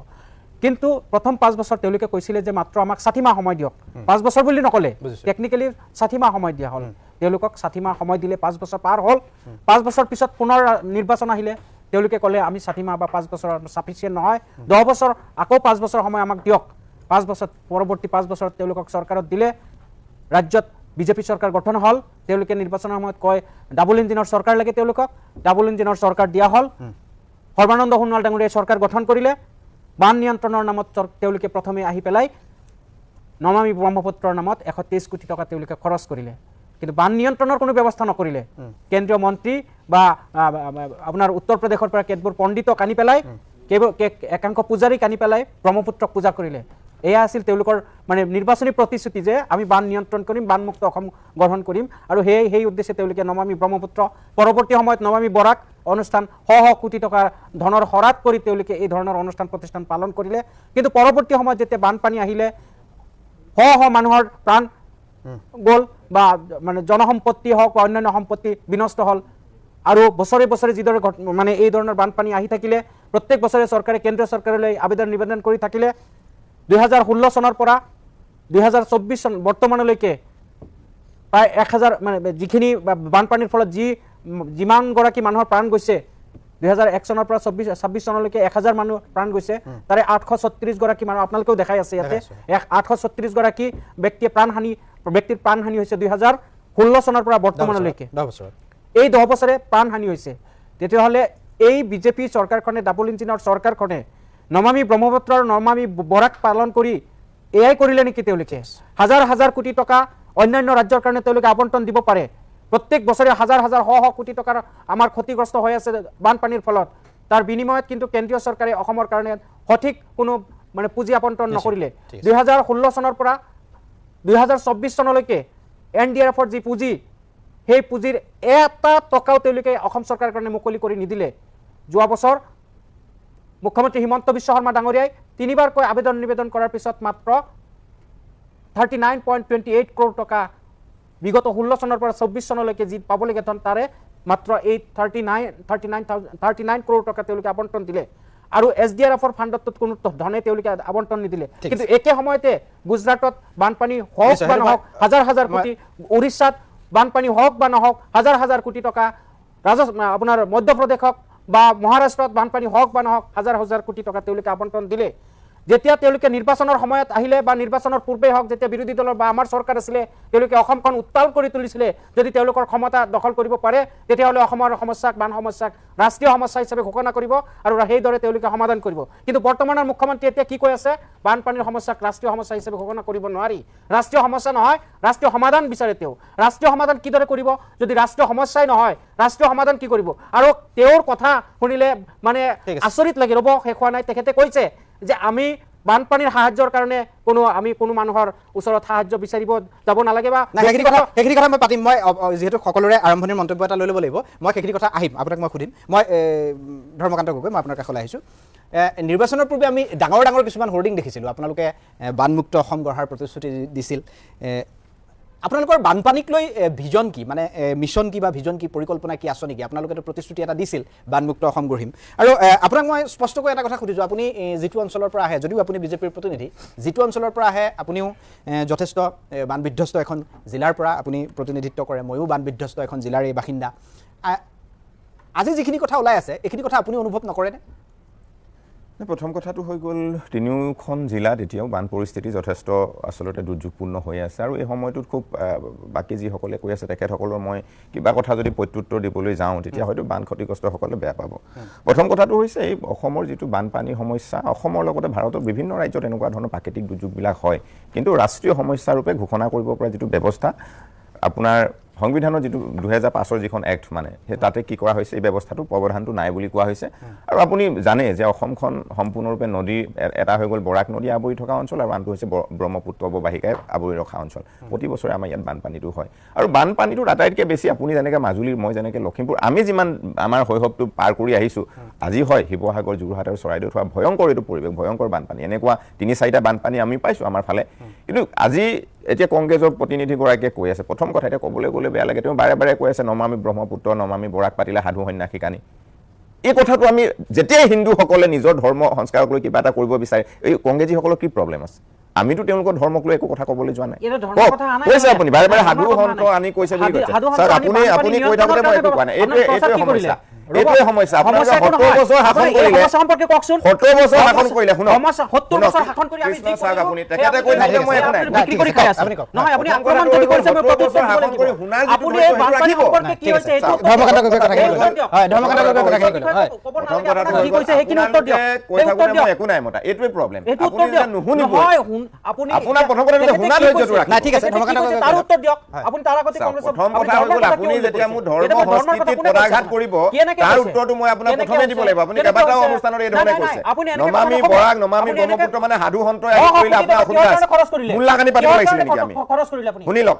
Speaker 4: কিন্তু প্ৰথম 5 বছৰ তেওঁলোকে কৈছিলে যে মাত্ৰ আমাক 60 মাহ সময় দিয়ক 5 বছৰ বুলি নকলে টেকনিক্যালি 60 মাহ সময় দিয়া হ'ল তেওঁলোকক 60 মাহ সময় দিলে 5 বছৰ পাৰ হ'ল 5 বছৰ পিছত পুনৰ নিৰ্বাচন আহিলে তেওঁলোকে ক'লে আমি 60 মাহ বা 5 বছৰ সাফিচিয়েন্ট নহয় 10 বছৰ আকৌ 5 বছৰ সময় আমাক দিয়ক 5 বছৰ পৰৱৰ্তী 5 বছৰ তেওঁলোকক চৰকাৰত দিলে ৰাজ্যত বিজেপি চৰকাৰ গঠন হ'ল তেওঁলোকে নিৰ্বাচনৰ সময়ত কয় ডাবল ইঞ্জিনৰ চৰকাৰ লাগে তেওঁলোকক ডাবল ইঞ্জিনৰ চৰকাৰ দিয়া হ'ল সৰ্বানন্দ সোণোৱাল ডাঙৰীয়াই চৰকাৰ গঠন কৰিলে বান নিয়ন্ত্ৰণৰ নামত তেওঁলোকে প্ৰথমে আহি পেলাই নমামি ব্ৰহ্মপুত্ৰৰ নামত 123 কোটি টকা তেওঁলোকে খৰচ কৰিলে কিন্তু বান নিয়ন্ত্ৰণৰ কোনো ব্যৱস্থা নকৰিলে কেন্দ্ৰীয় মন্ত্ৰী বা আপোনাৰ উত্তৰ প্ৰদেশৰ পৰা কেতবোৰ পণ্ডিতক আনি পেলাই একাংশ পূজাৰীক আনি পেলাই ব্ৰহ্মপুত্ৰক পূজা কৰিলে এয়া আছিল তেওঁলোকৰ মানে নিৰ্বাচনী প্ৰতিশ্ৰুতি যে আমি বান নিয়ন্ত্ৰণ কৰিম বানমুক্ত অসম গঠন কৰিম আৰু সেই উদ্দেশ্যে তেওঁলোকে নমামি ব্ৰহ্মপুত্ৰ পৰৱৰ্তী সময়ত নমামি বৰাক অনুষ্ঠান শ কোটি টকা ধনৰ হৰাত কৰি তেওঁলোকে এই ধৰণৰ অনুষ্ঠান প্ৰতিষ্ঠান পালন কৰিলে কিন্তু পৰৱৰ্তী সময়ত যেতিয়া বানপানী আহিলে শ মানুহৰ প্ৰাণ গ'ল বা মানে জনসম্পত্তি হওক বা অন্যান্য সম্পত্তি বিনষ্ট হ'ল আৰু বছৰে বছৰে যিদৰে মানে এই ধৰণৰ বানপানী আহি থাকিলে প্ৰত্যেক বছৰে চৰকাৰে কেন্দ্ৰীয় চৰকাৰলৈ আবেদন নিবেদন কৰি থাকিলে 2016 চনৰ পৰা 2024 চন বৰ্তমানলৈকে প্ৰায় 1000 মানে যিখিনি বানপানীৰ ফলত যিমানগৰাকী মানুহৰ প্ৰাণ গৈছে 2001 চনৰ পৰা 26 চনলৈকে 1000 মানুহ প্ৰাণ গৈছে তাৰে 836 গৰাকী মানুহ আপোনালোকেও দেখাই আছে ইয়াতে 836 গৰাকী ব্যক্তিৰ প্ৰাণহানি হৈছে 2016 চনৰ পৰা বৰ্তমানলৈকে
Speaker 2: 10 বছৰ
Speaker 4: এই 10 বছৰে প্ৰাণহানি হৈছে তেতিয়াহ'লে এই বিজেপি চৰকাৰখনে ডাবল ইঞ্জিনৰ চৰকাৰখনে নমামি ব্ৰহ্মপুত্ৰৰ নমামি বৰাক পালন কৰি এয়াই কৰিলে নেকি তেওঁলোকে হাজাৰ হাজাৰ কোটি টকা অন্যান্য ৰাজ্যৰ কাৰণে তেওঁলোকে আবণ্টন দিব পাৰে প্ৰত্যেক বছৰে হাজাৰ হাজাৰ শ কোটি টকাৰ আমাৰ ক্ষতিগ্ৰস্ত হৈ আছে বানপানীৰ ফলত তাৰ বিনিময়ত কিন্তু কেন্দ্ৰীয় চৰকাৰে অসমৰ কাৰণে সঠিক কোনো মানে পুঁজি আবণ্টন নকৰিলে 2016 চনৰ পৰা 2024 চনলৈকে NDRFৰ যি পুঁজি সেই পুঁজিৰ এটা টকাও তেওঁলোকে অসম চৰকাৰৰ কাৰণে মুকলি কৰি নিদিলে যোৱা বছৰ মুখ্যমন্ত্ৰী হিমন্ত বিশ্ব শৰ্মা ডাঙৰীয়াই তিনিবাৰকৈ আবেদন নিবেদন কৰাৰ পিছত মাত্ৰ 39.28 কৰোৰ টকা বিগত 16 চনৰ পৰা 24 চনলৈকে যি পাবলগীয়া ধন তাৰে মাত্ৰ 39 কৰোৰ টকা তেওঁলোকে আবণ্টন দিলে আৰু SDRFৰ ফাণ্ডত কোনো ধনে তেওঁলোকে আবণ্টন নিদিলে কিন্তু একে সময়তে গুজৰাটত বানপানী হওক বা নহওক হাজাৰ হাজাৰ কোটি উৰিষ্যাত বানপানী হওক বা নহওক হাজাৰ হাজাৰ কোটি টকা আপোনাৰ মধ্যপ্ৰদেশক বা মহাৰাষ্ট্ৰত বানপানী হওক বা নহওক হাজাৰ হাজাৰ কোটি টকা তেওঁলোকে আবণ্টন দিলে যেতিয়া তেওঁলোকে নিৰ্বাচনৰ সময়ত আহিলে বা নিৰ্বাচনৰ পূৰ্বে হওক যেতিয়া বিৰোধী দলৰ বা আমাৰ চৰকাৰ আছিলে তেওঁলোকে অসমখন উত্তাল কৰি তুলিছিলে যদি তেওঁলোকৰ ক্ষমতা দখল কৰিব পাৰে তেতিয়াহ'লে অসমৰ সমস্যাক বান সমস্যাক ৰাষ্ট্ৰীয় সমস্যা হিচাপে ঘোষণা কৰিব আৰু সেইদৰে তেওঁলোকে সমাধান কৰিব কিন্তু বৰ্তমানৰ মুখ্যমন্ত্ৰী এতিয়া কি কৈ আছে বানপানীৰ সমস্যাক ৰাষ্ট্ৰীয় সমস্যা হিচাপে ঘোষণা কৰিব নোৱাৰি ৰাষ্ট্ৰীয় সমস্যা নহয় ৰাষ্ট্ৰীয় সমাধান বিচাৰে তেওঁ ৰাষ্ট্ৰীয় সমাধান কিদৰে কৰিব যদি ৰাষ্ট্ৰীয় সমস্যাই নহয় ৰাষ্ট্ৰীয় সমাধান কি কৰিব আৰু তেওঁৰ কথা শুনিলে মানে আচৰিত লাগি ৰ'ব শেষ হোৱা নাই তেখেতে কৈছে যে আমি বানপানীৰ সাহায্যৰ কাৰণে কোনো মানুহৰ ওচৰত সাহায্য বিচাৰিব যাব নালাগে বা
Speaker 2: সেইখিনি কথা মই পাতিম মই যিহেতু সকলোৰে আৰম্ভণিৰ মন্তব্য এটা লৈ ল'ব লাগিব মই সেইখিনি কথা আহিম আপোনাক মই সুধিম মই ধৰ্মকান্ত গগৈ মই আপোনাৰ কাষলৈ আহিছোঁ নিৰ্বাচনৰ পূৰ্বে আমি ডাঙৰ ডাঙৰ কিছুমান হোৰ্ডিং দেখিছিলোঁ আপোনালোকে বানমুক্ত অসম গঢ়াৰ প্ৰতিশ্ৰুতি দিছিল আপোনালোকৰ বানপানীক লৈ ভিজন কি মানে মিছন কি বা ভিজন কি পৰিকল্পনা কি আছে নেকি আপোনালোকে প্ৰতিশ্ৰুতি এটা দিছিল বানমুক্ত অসম গঢ়িম আৰু আপোনাক মই স্পষ্টকৈ এটা কথা সুধিছোঁ আপুনি যিটো অঞ্চলৰ পৰা আহে যদিও আপুনি বিজেপিৰ প্ৰতিনিধি যিটো অঞ্চলৰ পৰা আহে আপুনিও যথেষ্ট বানবিধ্বস্ত এখন জিলাৰ পৰা আপুনি প্ৰতিনিধিত্ব কৰে ময়ো বানবিধ্বস্ত এখন জিলাৰ এই বাসিন্দা আজি যিখিনি কথা ওলাই আছে এইখিনি কথা আপুনি অনুভৱ নকৰেনে
Speaker 5: প্ৰথম কথাটো হৈ গ'ল তিনিওখন জিলাত এতিয়াও বান পৰিস্থিতি যথেষ্ট আচলতে দুৰ্যোগপূৰ্ণ হৈ আছে আৰু এই সময়টোত খুব বাকী যিসকলে কৈ আছে তেখেতসকলৰ মই কিবা কথা যদি প্ৰত্যুত্তৰ দিবলৈ যাওঁ তেতিয়া হয়তো বান ক্ষতিগ্ৰস্তসকলে বেয়া পাব প্ৰথম কথাটো হৈছে এই অসমৰ যিটো বানপানীৰ সমস্যা অসমৰ লগতে ভাৰতৰ বিভিন্ন ৰাজ্যত এনেকুৱা ধৰণৰ প্ৰাকৃতিক দুৰ্যোগবিলাক হয় কিন্তু ৰাষ্ট্ৰীয় সমস্যা ৰূপে ঘোষণা কৰিব পৰা যিটো ব্যৱস্থা আপোনাৰ সংবিধানৰ যিটো 2005 যিখন এক্ট মানে সেই তাতে কি কৰা হৈছে এই ব্যৱস্থাটো প্ৰৱধানটো নাই বুলি কোৱা হৈছে আৰু আপুনি জানে যে অসমখন সম্পূৰ্ণৰূপে নদী এটা হৈ গ'ল বৰাক নদী আৱৰি থকা অঞ্চল আৰু আনটো হৈছে ব্ৰহ্মপুত্ৰ অৱবাহিকাই আৱৰি ৰখা অঞ্চল প্ৰতি বছৰে আমাৰ ইয়াত বানপানীটো হয় আৰু বানপানীটোৰ আটাইতকৈ বেছি আপুনি যেনেকৈ মাজুলীৰ মই যেনেকৈ লখিমপুৰ আমি যিমান আমাৰ শৈশৱটো পাৰ কৰি আহিছোঁ আজি হয় শিৱসাগৰ যোৰহাট আৰু চৰাইদেউত হোৱা ভয়ংকৰ এইটো পৰিৱেশ ভয়ংকৰ বানপানী এনেকুৱা 3-4টা বানপানী আমি পাইছোঁ আমাৰ ফালে কিন্তু আজি এতিয়া কংগ্ৰেছৰ প্ৰতিনিধিগৰাকীয়ে কৈ আছে প্ৰথম কথা এতিয়া ক'বলৈ গ'লে বেয়া লাগে তেওঁ বাৰে বাৰে কৈ আছে নমামি ব্ৰহ্মপুত্ৰ নমামি বৰাক পাতিলে সাধু সন্যাসী কানি এই কথাটো আমি যেতিয়াই হিন্দুসকলে নিজৰ ধৰ্ম সংস্কাৰক লৈ কিবা এটা কৰিব বিচাৰে এই কংগ্ৰেছীসকলৰ কি প্ৰব্লেম আছে আমিতো তেওঁলোকৰ ধৰ্মক লৈ একো কথা ক'বলৈ যোৱা নাই কৈছে আপুনি বাৰে বাৰে সাধু সন্ত আনি কৈছে বুলি কৈছে ছাৰ আপুনি কৈ থাকোঁতে মই একো কোৱা নাই এইটোৱে সমস্যা এইটোৱে সমস্যা আপোনালোকে 70 বছৰ শাসন কৰিলে 70 বছৰ শাসন কৰিলে শুনক 70 বছৰ শাসন কৰি আমি কি কৰিম আপুনি তেখেতে কৈ থাকে মই একো নাই
Speaker 4: বিক্ৰী কৰি খাই আছে নহয় আপুনি আক্ৰমণ যদি কৰিছে মই প্ৰতিষ্ঠা শাসন কৰি শুনাল আপুনি এই বানপানী সম্পৰ্কে কি হৈছে এইটো
Speaker 2: ধৰ্মকান্ত গগৈ কথা কৈ হয় ধৰ্মকান্ত গগৈ কথা কৈ
Speaker 4: ক'ব নালাগে কি কৈছে সেইখিনি উত্তৰ দিয়ক
Speaker 5: কৈ থাকোঁতে মই একো নাই মতা এইটোৱে প্ৰব্লেম
Speaker 4: আপুনি যে নুশুনিব আপুনি
Speaker 5: আপোনাৰ প্ৰথম কথা শুনা ধৈৰ্যটো ৰাখক
Speaker 2: নাই ঠিক আছে ধৰ্মকান্ত গগৈ
Speaker 4: তাৰ উত্তৰ দিয়ক আপুনি তাৰ আগতে কংগ্ৰেছৰ
Speaker 5: প্ৰথম কথা হৈ গ'ল আপুনি যেতিয়া মোৰ ধৰ্ম সংস্কৃতিত পদাঘাত কৰিব তাৰ উত্তৰটো মই আপোনাক প্ৰথমে দিব লাগিব আপুনি কেইবাটাও অনুষ্ঠানত এই ধৰণে কৈছে নমামি বৰাক নমামি ব্ৰহ্মপুত্ৰ মানে সাধু সন্ত আদি কৰিলে আপোনাৰ অসুবিধা আছে মূল লাগানি পাতিব লাগিছিল নেকি আমি শুনি লওক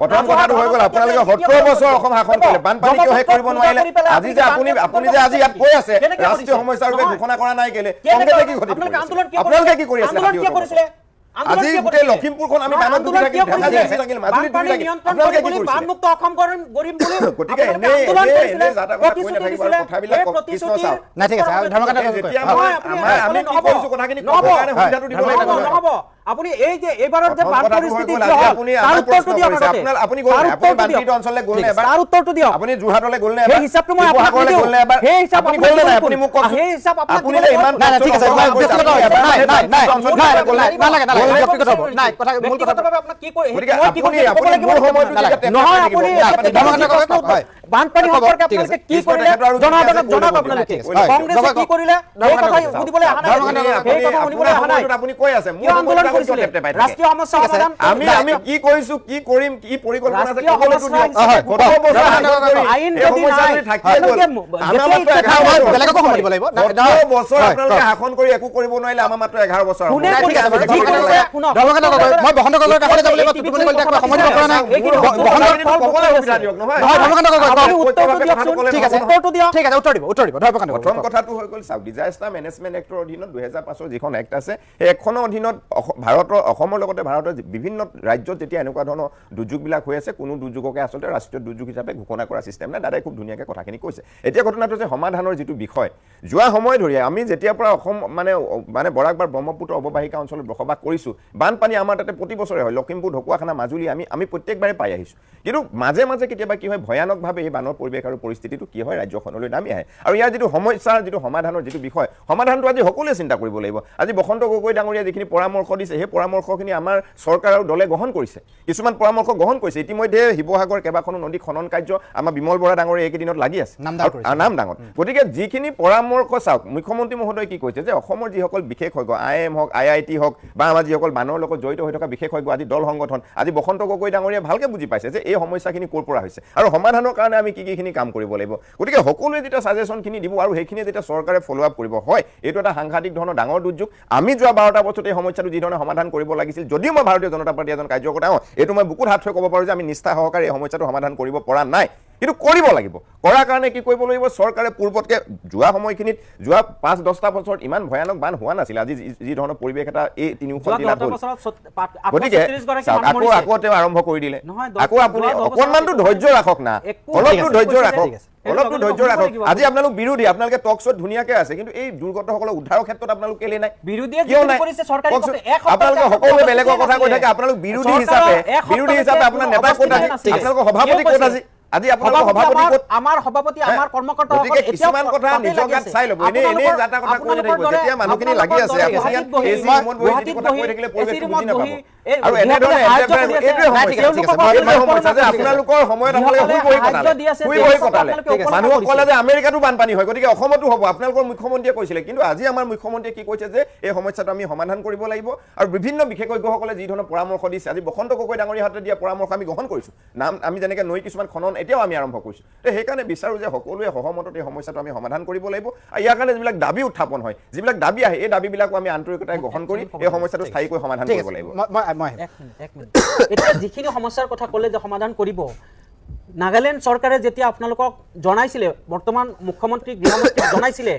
Speaker 5: প্ৰথম কথাটো হৈ গ'ল আপোনালোকে 70 বছৰ অসম শাসন কৰিলে বানপানী কিয় শেষ কৰিব নোৱাৰিলে আজি যে আপুনি যে আজি ইয়াত কৈ আছে ৰাষ্ট্ৰীয় সমস্যাৰ ৰূপে ঘোষণা কৰা নাই কেলে কংগ্ৰেছে কি ক্ষতি কৰিছে আপোনালোকে কি কৰি আছে আজি গোটেই লখিমপুৰখন আমি বানত ডুবি থাকিল ধেমাজি আছে থাকিল মাজুলীত ডুবি থাকিল আপোনালোকে কি কৰিছে
Speaker 4: বানমুক্ত অসম গৰিম বুলি
Speaker 5: গতিকে এনে জাতা কথা কৈ নাথাকিব আৰু কথাবিলাক কৃষ্ণ চাও
Speaker 2: নাই ঠিক আছে ধৰ্মকান্ত গগৈ
Speaker 5: যেতিয়া আমি কি কৰিছো কথাখিনি ক'ব কাৰণে সুবিধাটো দিব লাগিব
Speaker 4: নহব আপুনি এই যে এবাৰৰ যে বান পৰিস্থিতি
Speaker 5: আপুনি উত্তৰটো দিয়ক আপুনি গ'ল আপুনি বানপীড়িত অঞ্চললৈ গ'ল নে এবাৰ
Speaker 4: তাৰ উত্তৰটো দিয়ক
Speaker 5: আপুনি যোৰহাটলৈ গ'ল নে এবাৰ
Speaker 4: সেই হিচাপটো মই আপোনাক
Speaker 5: গ'ল নে এবাৰ
Speaker 4: সেই হিচাপ
Speaker 5: আপুনি গ'ল নে আপুনি মোক কওক
Speaker 4: সেই হিচাপ
Speaker 5: আপুনি যে ইমান
Speaker 2: নাই ঠিক আছে মই ব্যক্তিগত নালাগে ব্যক্তিগত হ'ব নাই কথা মূল কথা
Speaker 4: আপোনাক কি কৈ
Speaker 5: আপুনি মূল সময়টো
Speaker 4: নহয় আপুনি বানপানী সম্পৰ্কে আপোনালোকে কি কৰিলে জনাওক আপোনালোকে কংগ্ৰেছে কি কৰিলে এই কথা শুনিবলৈ অহা নাই এই কথা শুনিবলৈ অহা নাই
Speaker 5: আপুনি কৈ আছে
Speaker 4: কি আন্দোলন কৰিছিলে ৰাষ্ট্ৰীয় সমস্যা সমাধান
Speaker 5: আমি কি কৰিছো কি কৰিম কি পৰিকল্পনা আছে
Speaker 4: আইন যদি নাই
Speaker 2: বেলেগকো সময় দিব লাগিব
Speaker 5: 10 বছৰ আপোনালোকে শাসন কৰি একো কৰিব নোৱাৰিলে আমাৰ মাত্ৰ 11 বছৰ
Speaker 2: ধৰ্মকান্ত গগৈ মই বসন্ত গগৈৰ কাষলৈ যাব লাগিব টুটুমণি কলিতাক সময় দিব পৰা নাই ধৰ্মকান্ত গগৈ ঠিক আছে উত্তৰ দিব ধৰ্মকান্ত গগৈ
Speaker 5: প্ৰথম কথাটো হৈ গ'ল চাওক ডিজাস্টাৰ মেনেজমেণ্ট এক্টৰ অধীনত 2005 যিখন এক্ট আছে সেই এক্টখনৰ অধীনত ভাৰতৰ অসমৰ লগতে ভাৰতৰ বিভিন্ন ৰাজ্যত যেতিয়া এনেকুৱা ধৰণৰ দুৰ্যোগবিলাক হৈ আছে কোনো দুৰ্যোগকে আচলতে ৰাষ্ট্ৰীয় দুৰ্যোগ হিচাপে ঘোষণা কৰা চিষ্টেম নাই দাদাই খুব ধুনীয়াকৈ কথাখিনি কৈছে এতিয়া ঘটনাটো যে সমাধানৰ যিটো বিষয় যোৱা সময় ধৰি আমি যেতিয়াৰ পৰা অসম মানে বৰাক বা ব্ৰহ্মপুত্ৰ অৱবাহিকা অঞ্চলত বসবাস কৰিছোঁ বানপানী আমাৰ তাতে প্ৰতি বছৰে হয় লখিমপুৰ ঢকুৱাখানা মাজুলী আমি প্ৰত্যেকবাৰে পাই আহিছোঁ কিন্তু মাজে মাজে কেতিয়াবা কি হয় ভয়ানকভাৱে এই সেই বানৰ পৰিৱেশ আৰু পৰিস্থিতিটো কি হয় ৰাজ্যখনলৈ নামি আহে আৰু ইয়াৰ যিটো সমস্যাৰ যিটো সমাধানৰ যিটো বিষয় সমাধানটো আজি সকলোৱে চিন্তা কৰিব লাগিব আজি বসন্ত গগৈ ডাঙৰীয়া যিখিনি পৰামৰ্শ দিছে সেই পৰামৰ্শখিনি আমাৰ চৰকাৰ আৰু দলে গ্ৰহণ কৰিছে কিছুমান পৰামৰ্শ গ্ৰহণ কৰিছে ইতিমধ্যে শিৱসাগৰ কেইবাখনো নদী খনন কাৰ্য আমাৰ বিমল বৰা ডাঙৰীয়া এইকেইদিনত লাগি আছে নাম ডাঙৰ গতিকে যিখিনি পৰামৰ্শ চাওক মুখ্যমন্ত্ৰী মহোদয় কি কৈছে যে অসমৰ যিসকল বিশেষজ্ঞ IIM হওক IIT হওক বা আমাৰ যিসকল বানৰ লগত জড়িত হৈ থকা বিশেষজ্ঞ আদি দল সংগঠন আজি বসন্ত গগৈ ডাঙৰীয়া ভালকে বুজি পাইছে যে এই সমস্যাখিনি ক'ৰ পৰা হৈছে আৰু সমাধানৰ কাৰণে আমি কি কাম কৰিব লাগিব গতিকে সকলোৱে যেতিয়া ছাজেশ্যনখিনি দিব আৰু সেইখিনি যেতিয়া চৰকাৰে ফ'ল' আপ কৰিব হয় এইটো এটা সাংঘাতিক ধৰণৰ ডাঙৰ দুৰ্যোগ আমি যোৱা 12টা বছৰত এই সমস্যাটো যি ধৰণে সমাধান কৰিব লাগিছিল যদিও মই ভাৰতীয় জনতা পাৰ্টীৰ এজন কাৰ্যকৰ্তা এইটো মই বুকুত হাত থৈ ক'ব পাৰোঁ যে আমি নিষ্ঠা সহকাৰে এই সমস্যাটো সমাধান কৰিব পৰা নাই কিন্তু কৰিব লাগিব কৰাৰ কাৰণে কি কৰিব লাগিব চৰকাৰে পূৰ্বতকৈ যোৱা সময়খিনিত যোৱা 5-10টা বছৰত ইমান ভয়ানক বান হোৱা নাছিল আজি যি ধৰণৰ পৰিৱেশ এটা এই তিনিওখন জিলাত হ'ল গতিকে আকৌ তেওঁ আৰম্ভ কৰি দিলে আকৌ আপুনি অকণমানটো ধৈৰ্য ৰাখক না অলপটো ধৈৰ্য ৰাখক আজি আপোনালোক বিৰোধী আপোনালোকে টক শ্ব'ত ধুনীয়াকৈ আছে কিন্তু এই দুৰ্গতসকলক উদ্ধাৰৰ ক্ষেত্ৰত আপোনালোক কেলে নাই কিয় নাই আপোনালোকে সকলোৱে বেলেগৰ কথা কৈ থাকে আপোনালোক বিৰোধী হিচাপে আপোনাৰ নেতা ক'ত আছে আপোনালোকৰ সভাপতি ক'ত আছে আজি আপোনালোকৰ সভাপতি ক'ত
Speaker 4: আমাৰ সভাপতি আমাৰ কৰ্মকৰ্তা
Speaker 5: গতিকে কিছুমান কথা নিজৰ গাত চাই ল'ব এনে যাতা কথা কৈ থাকিব যেতিয়া মানুহখিনি লাগি আছে আপুনি ইয়াত এচি ৰুমত বহি কথা কৈ থাকিলে পৰিৱেশটো বুজি নাপাব আৰু এনেধৰণে এইটোৱে সমস্যা যে আপোনালোকৰ সময়ত আপোনালোকে শুই বহি কটালে মানুহক ক'লে যে আমেৰিকাতো বানপানী হয় গতিকে অসমতো হ'ব আপোনালোকৰ মুখ্যমন্ত্ৰীয়ে কৈছিলে কিন্তু আজি আমাৰ মুখ্যমন্ত্ৰীয়ে কি কৈছে যে এই সমস্যাটো আমি সমাধান কৰিব লাগিব আৰু বিভিন্ন বিশেষজ্ঞসকলে যি ধৰণৰ পৰামৰ্শ দিছে আজি বসন্ত গগৈ ডাঙৰীয়া হাতত দিয়া পৰামৰ্শ আমি গ্ৰহণ কৰিছোঁ নাম আমি যেনেকৈ নৈ কিছুমান খনন এতিয়াও আমি আৰম্ভ কৰিছোঁ সেইকাৰণে বিচাৰোঁ যে সকলোৱে সহমতত এই সমস্যাটো আমি সমাধান কৰিব লাগিব আৰু ইয়াৰ কাৰণে যিবিলাক দাবী উত্থাপন হয় যিবিলাক দাবী আহে এই দাবীবিলাকো আমি আন্তৰিকতাৰে গ্ৰহণ কৰি এই সমস্যাটো স্থায়ীকৈ সমাধান কৰিব লাগিব
Speaker 4: এতিয়া যিখিনি সমস্যাৰ কথা ক'লে যে সমাধান কৰিব নাগালেণ্ড চৰকাৰে যেতিয়া আপোনালোকক জনাইছিলে বৰ্তমান মুখ্যমন্ত্ৰী গৃহমন্ত্ৰীক জনাইছিলে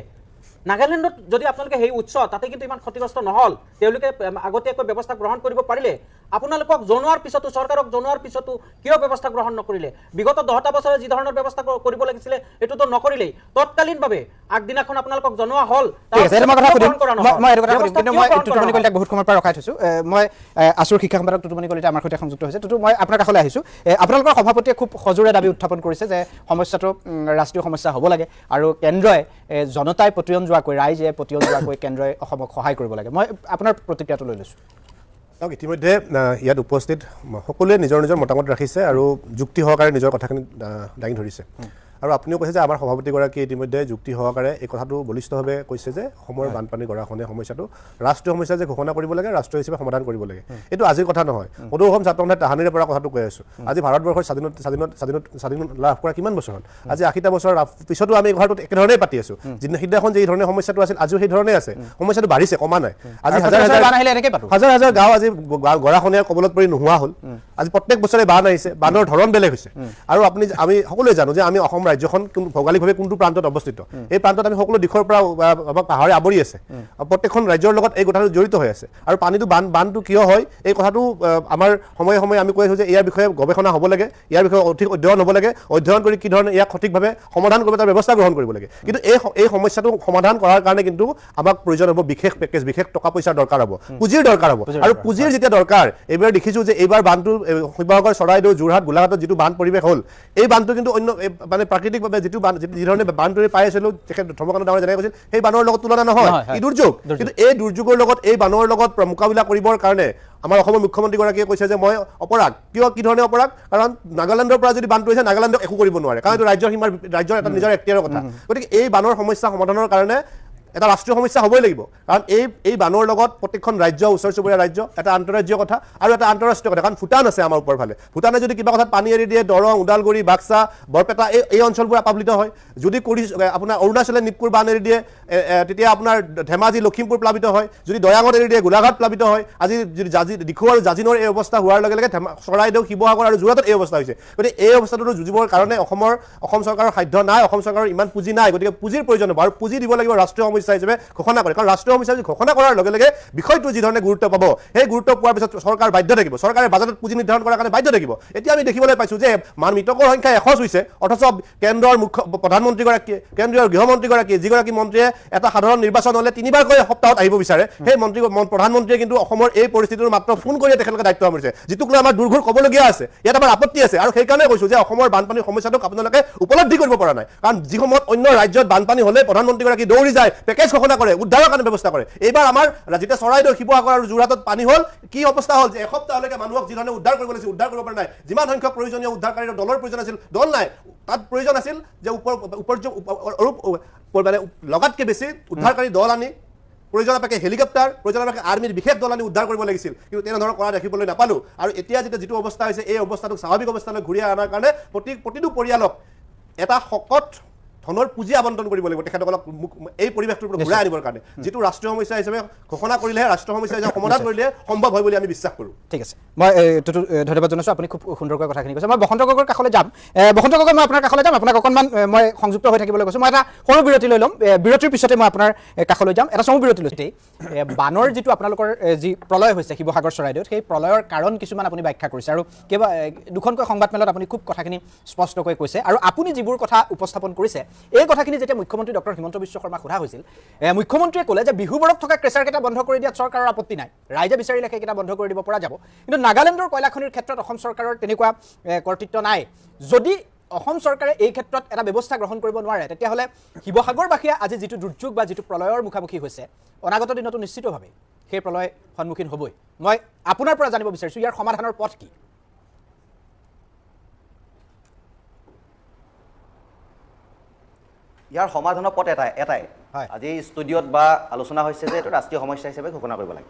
Speaker 4: নাগালেণ্ডত যদি আপোনালোকে সেই উৎস তাতে কিন্তু ইমান ক্ষতিগ্ৰস্ত নহ'ল তেওঁলোকে আগতীয়াকৈ ব্যৱস্থা গ্ৰহণ কৰিব পাৰিলে আপোনালোকক জনোৱাৰ পিছতো চৰকাৰক জনোৱাৰ পিছতো কিয় ব্যৱস্থা গ্ৰহণ নকৰিলে বিগত 10টা বছৰে যি ধৰণৰ ব্যৱস্থা কৰিব লাগিছিলে এইটোতো নকৰিলেই তৎকালীনভাৱে আগদিনাখন আপোনালোকক জনোৱা হ'ল
Speaker 2: বহুত সময়ৰ পৰা ৰখাই থৈছোঁ মই আছুৰ শিক্ষা সম্পাদক টুটুমণি কলিতা আমাৰ সৈতে সংযুক্ত হৈছে টুটু মই আপোনাৰ কাষলৈ আহিছোঁ আপোনালোকৰ সভাপতিয়ে খুব সজোৰে দাবী উত্থাপন কৰিছে যে সমস্যাটো ৰাষ্ট্ৰীয় সমস্যা হ'ব লাগে আৰু কেন্দ্ৰই জনতাই পতিয়ন যোৱাকৈ ৰাইজে পতিয়ন যোৱাকৈ কেন্দ্ৰই অসমক সহায় কৰিব লাগে মই আপোনাৰ প্ৰতিক্ৰিয়াটো লৈ লৈছোঁ
Speaker 6: চাওক ইতিমধ্যে ইয়াত উপস্থিত সকলোৱে নিজৰ মতামত ৰাখিছে আৰু যুক্তি সহকাৰে নিজৰ কথাখিনি দাঙি ধৰিছে আৰু আপুনিও কৈছে যে আমাৰ সভাপতিগৰাকীয়ে ইতিমধ্যে যুক্তি সহকাৰে এই কথাটো বলিষ্ঠভাৱে কৈছে যে অসমৰ বানপানী গৰাখহনীয়া সমস্যাটো ৰাষ্ট্ৰীয় সমস্যা যে ঘোষণা কৰিব লাগে ৰাষ্ট্ৰীয় হিচাপে সমাধান কৰিব লাগে এইটো আজিৰ কথা নহয় সদৌ অসম ছাত্ৰ সন্থাৰ তাহানিৰে পৰা কথাটো কৈ আছোঁ আজি ভাৰতবৰ্ষৰ স্বাধীন লাভ কৰা কিমান বছৰ হ'ল আজি 80টা বছৰ পিছতো আমি এই কথাটো একেধৰণেই পাতি আছোঁ সিদিনাখন যে এই ধৰণে সমস্যাটো আছিল আজিও সেই ধৰণে আছে সমস্যাটো বাঢ়িছে কমা নাই আজি হাজাৰ গাঁও আজি গৰাখহনীয়াৰ কবলত পৰি নোহোৱা হ'ল আজি প্ৰত্যেক বছৰে বান আহিছে বানৰ ধৰণ বেলেগ হৈছে আৰু আমি সকলোৱে জানো যে আমি অসম ৰাজ্যখন ভৌগোলিকভাৱে কোনটো প্ৰান্তত অৱস্থিত এই প্ৰান্তত আমি সকলো দিশৰ পৰা আমাক পাহাৰে আৱৰি আছে প্ৰত্যেকখন ৰাজ্যৰ লগত এই কথাটো জড়িত হৈ আছে আৰু পানীটো বানটো কিয় হয় এই কথাটো আমাৰ সময়ে সময়ে আমি কৈ আছোঁ যে ইয়াৰ বিষয়ে গৱেষণা হ'ব লাগে ইয়াৰ বিষয়ে অধিক অধ্যয়ন হ'ব লাগে অধ্যয়ন কৰি কি ধৰণে ইয়াক সঠিকভাৱে সমাধান কৰিব তাৰ ব্যৱস্থা গ্ৰহণ কৰিব লাগে কিন্তু এই সমস্যাটো সমাধান কৰাৰ কাৰণে কিন্তু আমাক প্ৰয়োজন হ'ব বিশেষ পেকেজ বিশেষ টকা পইচাৰ দৰকাৰ হ'ব পুঁজিৰ দৰকাৰ হ'ব আৰু পুঁজিৰ যেতিয়া দৰকাৰ এইবাৰ দেখিছোঁ যে এইবাৰ বানটো শিৱসাগৰ চৰাইদেউ যোৰহাট গোলাঘাটত যিটো বান পৰিৱেশ হ'ল এই বানটো কিন্তু অন্য মানে প্ৰাকৃতিকভাৱে যি ধৰণে বানটো পাই আছিলোঁ তেখেত ধৰ্মকান্ত ডাঙৰে যেনেকৈ কৈছিল সেই বানৰ লগত তুলনা নহয় ই দুৰ্যোগ কিন্তু এই দুৰ্যোগৰ লগত এই বানৰ লগত মোকাবিলা কৰিবৰ কাৰণে আমাৰ অসমৰ মুখ্যমন্ত্ৰীগৰাকীয়ে কৈছে যে মই অপৰাগ কি ধৰণে অপৰাগ কাৰণ নাগালেণ্ডৰ পৰা যদি বানটো হৈছে নাগালেণ্ডক একো কৰিব নোৱাৰে কাৰণ এইটো ৰাজ্যৰ এটা নিজৰ এখতিয়াৰৰ কথা গতিকে এই বানৰ সমস্যা সমাধানৰ কাৰণে এটা ৰাষ্ট্ৰীয় সমস্যা হ'বই লাগিব কাৰণ এই বানৰ লগত প্ৰত্যেকখন ৰাজ্য ওচৰ চুবুৰীয়া ৰাজ্য এটা আন্তঃৰাজ্যীয় কথা আৰু এটা আন্তঃৰাষ্ট্ৰীয় কথা কাৰণ ভূটান আছে আমাৰ ওপৰ ফালে ভূটানে যদি কিবা কথাত পানী এৰি দিয়ে দৰং ওদালগুৰি বাক্সা বৰপেটা এই অঞ্চলবোৰ প্লাবিত হয় যদি আপোনাৰ অৰুণাচলে নিপকুৰ বান এৰি দিয়ে তেতিয়া আপোনাৰ ধেমাজি লখিমপুৰ প্লাবিত হয় যদি দয়াঙত এৰি দিয়ে গোলাঘাট প্লাবিত হয় আজি যদি ডিখৌ আৰু জাজিনৰ এই অৱস্থা হোৱাৰ লগে লগে চৰাইদেউ শিৱসাগৰ আৰু যোৰহাটত এই অৱস্থা হৈছে গতিকে এই অৱস্থাটো যুঁজিবৰ কাৰণে অসম চৰকাৰৰ সাধ্য নাই অসম চৰকাৰৰ ইমান পুঁজি নাই গতিকে পুঁজিৰ প্ৰয়োজন হ'ব আৰু পুঁজি দিব লাগিব ৰাষ্ট্ৰীয় সমস্যা হিচাপে ঘোষণা কৰে, কাৰণ ৰাষ্ট্ৰীয় সমস্যা ঘোষণা কৰাৰ লগে লগে বিষয়টো যিধৰণে গুৰুত্ব পাব, সেই গুৰুত্ব পোৱাৰ পিছত চৰকাৰ বাধ্য থাকিব, চৰকাৰে বাজেটত পুঁজি নিৰ্ধাৰণ কৰাৰ কাৰণে বাধ্য থাকিব। এতিয়া আমি দেখিবলৈ পাইছোঁ যে মৃতকৰ সংখ্যা 100 চুইছে, অথচ কেন্দ্ৰৰ প্ৰধানমন্ত্ৰীগৰাকী, কেন্দ্ৰীয় গৃহমন্ত্ৰীগৰাকী, যিগৰাকী মন্ত্ৰীয়ে এটা সাধাৰণ নিৰ্বাচন হ'লে 3বাৰকৈ সপ্তাহত আহিব বিচাৰে, সেই প্ৰধানমন্ত্ৰীয়ে কিন্তু অসমৰ এই পৰিস্থিতিৰ মাত্ৰ ফোন কৰিয়ে তেখেতলোকে দায়িত্ব সামৰিছে, যিটোক লৈ আমাৰ দুৰ্ঘৰ ক'বলগীয়া আছে। ইয়াত আমাৰ আপত্তি আছে, আৰু সেইকাৰণে কৈছোঁ যে অসমৰ বানপানীৰ সমস্যাটোক আপোনালোকে উপলব্ধি কৰিব পৰা নাই। কাৰণ যি সময়ত অন্য ৰাজ্যত বানপানী হ'লে প্ৰধানমন্ত্ৰীগৰাকী দৌৰি যায়, পেকেজ ঘোষণা কৰে, উদ্ধাৰৰ কাৰণে ব্যৱস্থা কৰে। এইবাৰ আমাৰ যেতিয়া চৰাইদেউ, শিৱসাগৰ আৰু যোৰহাটত পানী হ'ল, কি অৱস্থা হ'ল যে এসপ্তাহলৈকে মানুহক যিধৰণে উদ্ধাৰ কৰিব লাগিছিল উদ্ধাৰ কৰিব পৰা নাই। যিমান সংখ্যক প্ৰয়োজনীয় উদ্ধাৰকাৰীৰ দলৰ প্ৰয়োজন আছিল, দল নাই। তাত প্ৰয়োজন আছিল যে লগাতকৈ বেছি উদ্ধাৰকাৰী দল আনি, প্ৰয়োজন সাপেক্ষে হেলিকপ্টাৰ, প্ৰয়োজন সাপেক্ষে আৰ্মীৰ বিশেষ দল আনি উদ্ধাৰ কৰিব লাগিছিল, কিন্তু তেনেধৰণৰ কৰা দেখিবলৈ নাপালোঁ। আৰু এতিয়া যিটো অৱস্থা হৈছে, এই অৱস্থাটোক স্বাভাৱিক অৱস্থালৈ ঘূৰাই অনাৰ কাৰণে প্ৰতিটো পৰিয়ালক এটা শকত ধনৰ পুঁজি আবণ্টন কৰিব লাগিব তেখেতসকলক এই পৰিৱেশটোৰ পৰা ঘূৰাই আনিবৰ কাৰণে, যিটো ৰাষ্ট্ৰীয় সমস্যা হিচাপে ঘোষণা কৰিলেহে, ৰাষ্ট্ৰীয় সমস্যা হিচাপে সমাধান কৰিলেহে সম্ভৱ হয় বুলি আমি বিশ্বাস কৰোঁ।
Speaker 2: ঠিক আছে, মই ধন্যবাদ জনাইছোঁ, আপুনি খুব সুন্দৰকৈ কথাখিনি কৈছে। মই বসন্ত গগৈৰ কাষলৈ যাম। বসন্ত গগৈ, মই আপোনাৰ কাষলৈ যাম, আপোনাক অকণমান মই সংযুক্ত হৈ থাকিবলৈ কৈছোঁ। মই এটা সৰু বিৰতি লৈ ল'ম, বিৰতিৰ পিছতে মই আপোনাৰ কাষলৈ যাম। এটা চমু বিৰতি লৈছোঁ। বানৰ যিটো আপোনালোকৰ যি প্ৰলয় হৈছে শিৱসাগৰ চৰাইদেউত, সেই প্ৰলয়ৰ কাৰণ কিছুমান আপুনি ব্যাখ্যা কৰিছে, আৰু দুখনকৈ সংবাদমেলত আপুনি খুব কথাখিনি স্পষ্টকৈ কৈছে। আৰু আপুনি যিবোৰ কথা উপস্থাপন কৰিছে, এই কথাখিনি যেতিয়া মুখ্যমন্ত্ৰী ডক্টৰ হিমন্ত বিশ্ব শৰ্মাক সোধা হৈছিল, মুখ্যমন্ত্ৰীয়ে ক'লে যে বিহুবৰত থকা ক্ৰেচাৰকেইটা বন্ধ কৰি দিয়াত চৰকাৰৰ আপত্তি নাই, ৰাইজে বিচাৰিলে সেইকেইটা বন্ধ কৰি দিব পৰা যাব। কিন্তু নাগালেণ্ডৰ কয়লাখনিৰ ক্ষেত্ৰত অসম চৰকাৰৰ তেনেকুৱা কৰ্তৃত্ব নাই। যদি অসম চৰকাৰে এই ক্ষেত্ৰত এটা ব্যৱস্থা গ্ৰহণ কৰিব নোৱাৰে, তেতিয়াহ'লে শিৱসাগৰবাসীয়ে আজি যিটো দুৰ্যোগ বা যিটো প্ৰলয়ৰ মুখামুখি হৈছে, অনাগত দিনতো নিশ্চিতভাৱে সেই প্ৰলয় সন্মুখীন হ'বই। মই আপোনাৰ পৰা জানিব বিচাৰিছোঁ, ইয়াৰ সমাধানৰ পথ কি?
Speaker 1: ইয়াৰ সমাধানৰ পথ এটাই আজি ষ্টুডিঅ'ত বা আলোচনা হৈছে যে এইটো ৰাষ্ট্ৰীয় সমস্যা হিচাপে ঘোষণা কৰিব লাগে,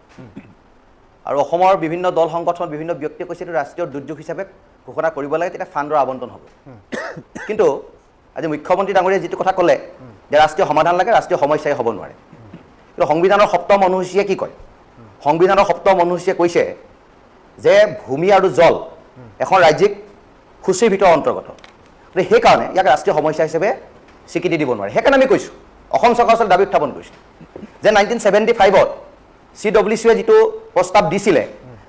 Speaker 1: আৰু অসমৰ বিভিন্ন দল সংগঠন, বিভিন্ন ব্যক্তিয়ে কৈছে এইটো ৰাষ্ট্ৰীয় দুৰ্যোগ হিচাপে ঘোষণা কৰিব লাগে, তেতিয়া ফাণ্ডৰ আবণ্টন হ'ব। কিন্তু আজি মুখ্যমন্ত্ৰী ডাঙৰীয়াই যিটো কথা ক'লে যে ৰাষ্ট্ৰীয় সমাধান লাগে, ৰাষ্ট্ৰীয় সমস্যাই হ'ব নোৱাৰে। কিন্তু সংবিধানৰ 7ম অনুসূচীয়ে কি কয়? সংবিধানৰ 7ম অনুসূচীয়ে কৈছে যে ভূমি আৰু জল এখন ৰাজ্যিক সূচীৰ ভিতৰত অন্তৰ্গত, গতিকে সেইকাৰণে ইয়াক ৰাষ্ট্ৰীয় সমস্যা হিচাপে স্বীকৃতি দিব নোৱাৰে। সেইকাৰণে আমি কৈছোঁ, অসম চৰকাৰৰ ওচৰত দাবী উত্থাপন কৰিছোঁ যে 1975ত CWCয়ে যিটো প্ৰস্তাৱ দিছিলে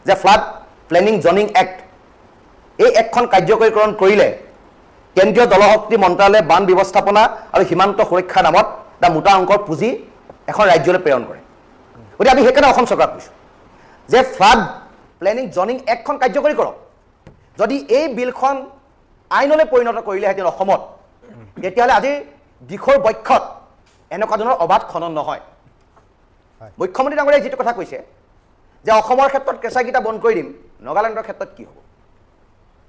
Speaker 1: যে ফ্লাড প্লেনিং জনিং এক্ট, এই এক্টখন কাৰ্যকৰীকৰণ কৰিলে কেন্দ্ৰীয় জলশক্তি মন্ত্ৰালয়ে বান ব্যৱস্থাপনা আৰু সীমান্ত সুৰক্ষাৰ নামত এটা মোটা অংকৰ পুঁজি এখন ৰাজ্যলৈ প্ৰেৰণ কৰে। গতিকে আমি সেইকাৰণে অসম চৰকাৰক কৈছোঁ যে ফ্লাড প্লেনিং জনিং এক্টখন কাৰ্যকৰী কৰক। যদি এই বিলখন আইনলৈ পৰিণত কৰিলেহেঁতেন অসমত, তেতিয়াহ'লে আজিৰ দিশৰ বক্ষত এনেকুৱা ধৰণৰ অবাধ খনন নহয়। মুখ্যমন্ত্ৰী ডাঙৰীয়াই যিটো কথা কৈছে যে অসমৰ ক্ষেত্ৰত কেঁচাকেইটা বন্ধ কৰি দিম, নাগালেণ্ডৰ ক্ষেত্ৰত কি হ'ব?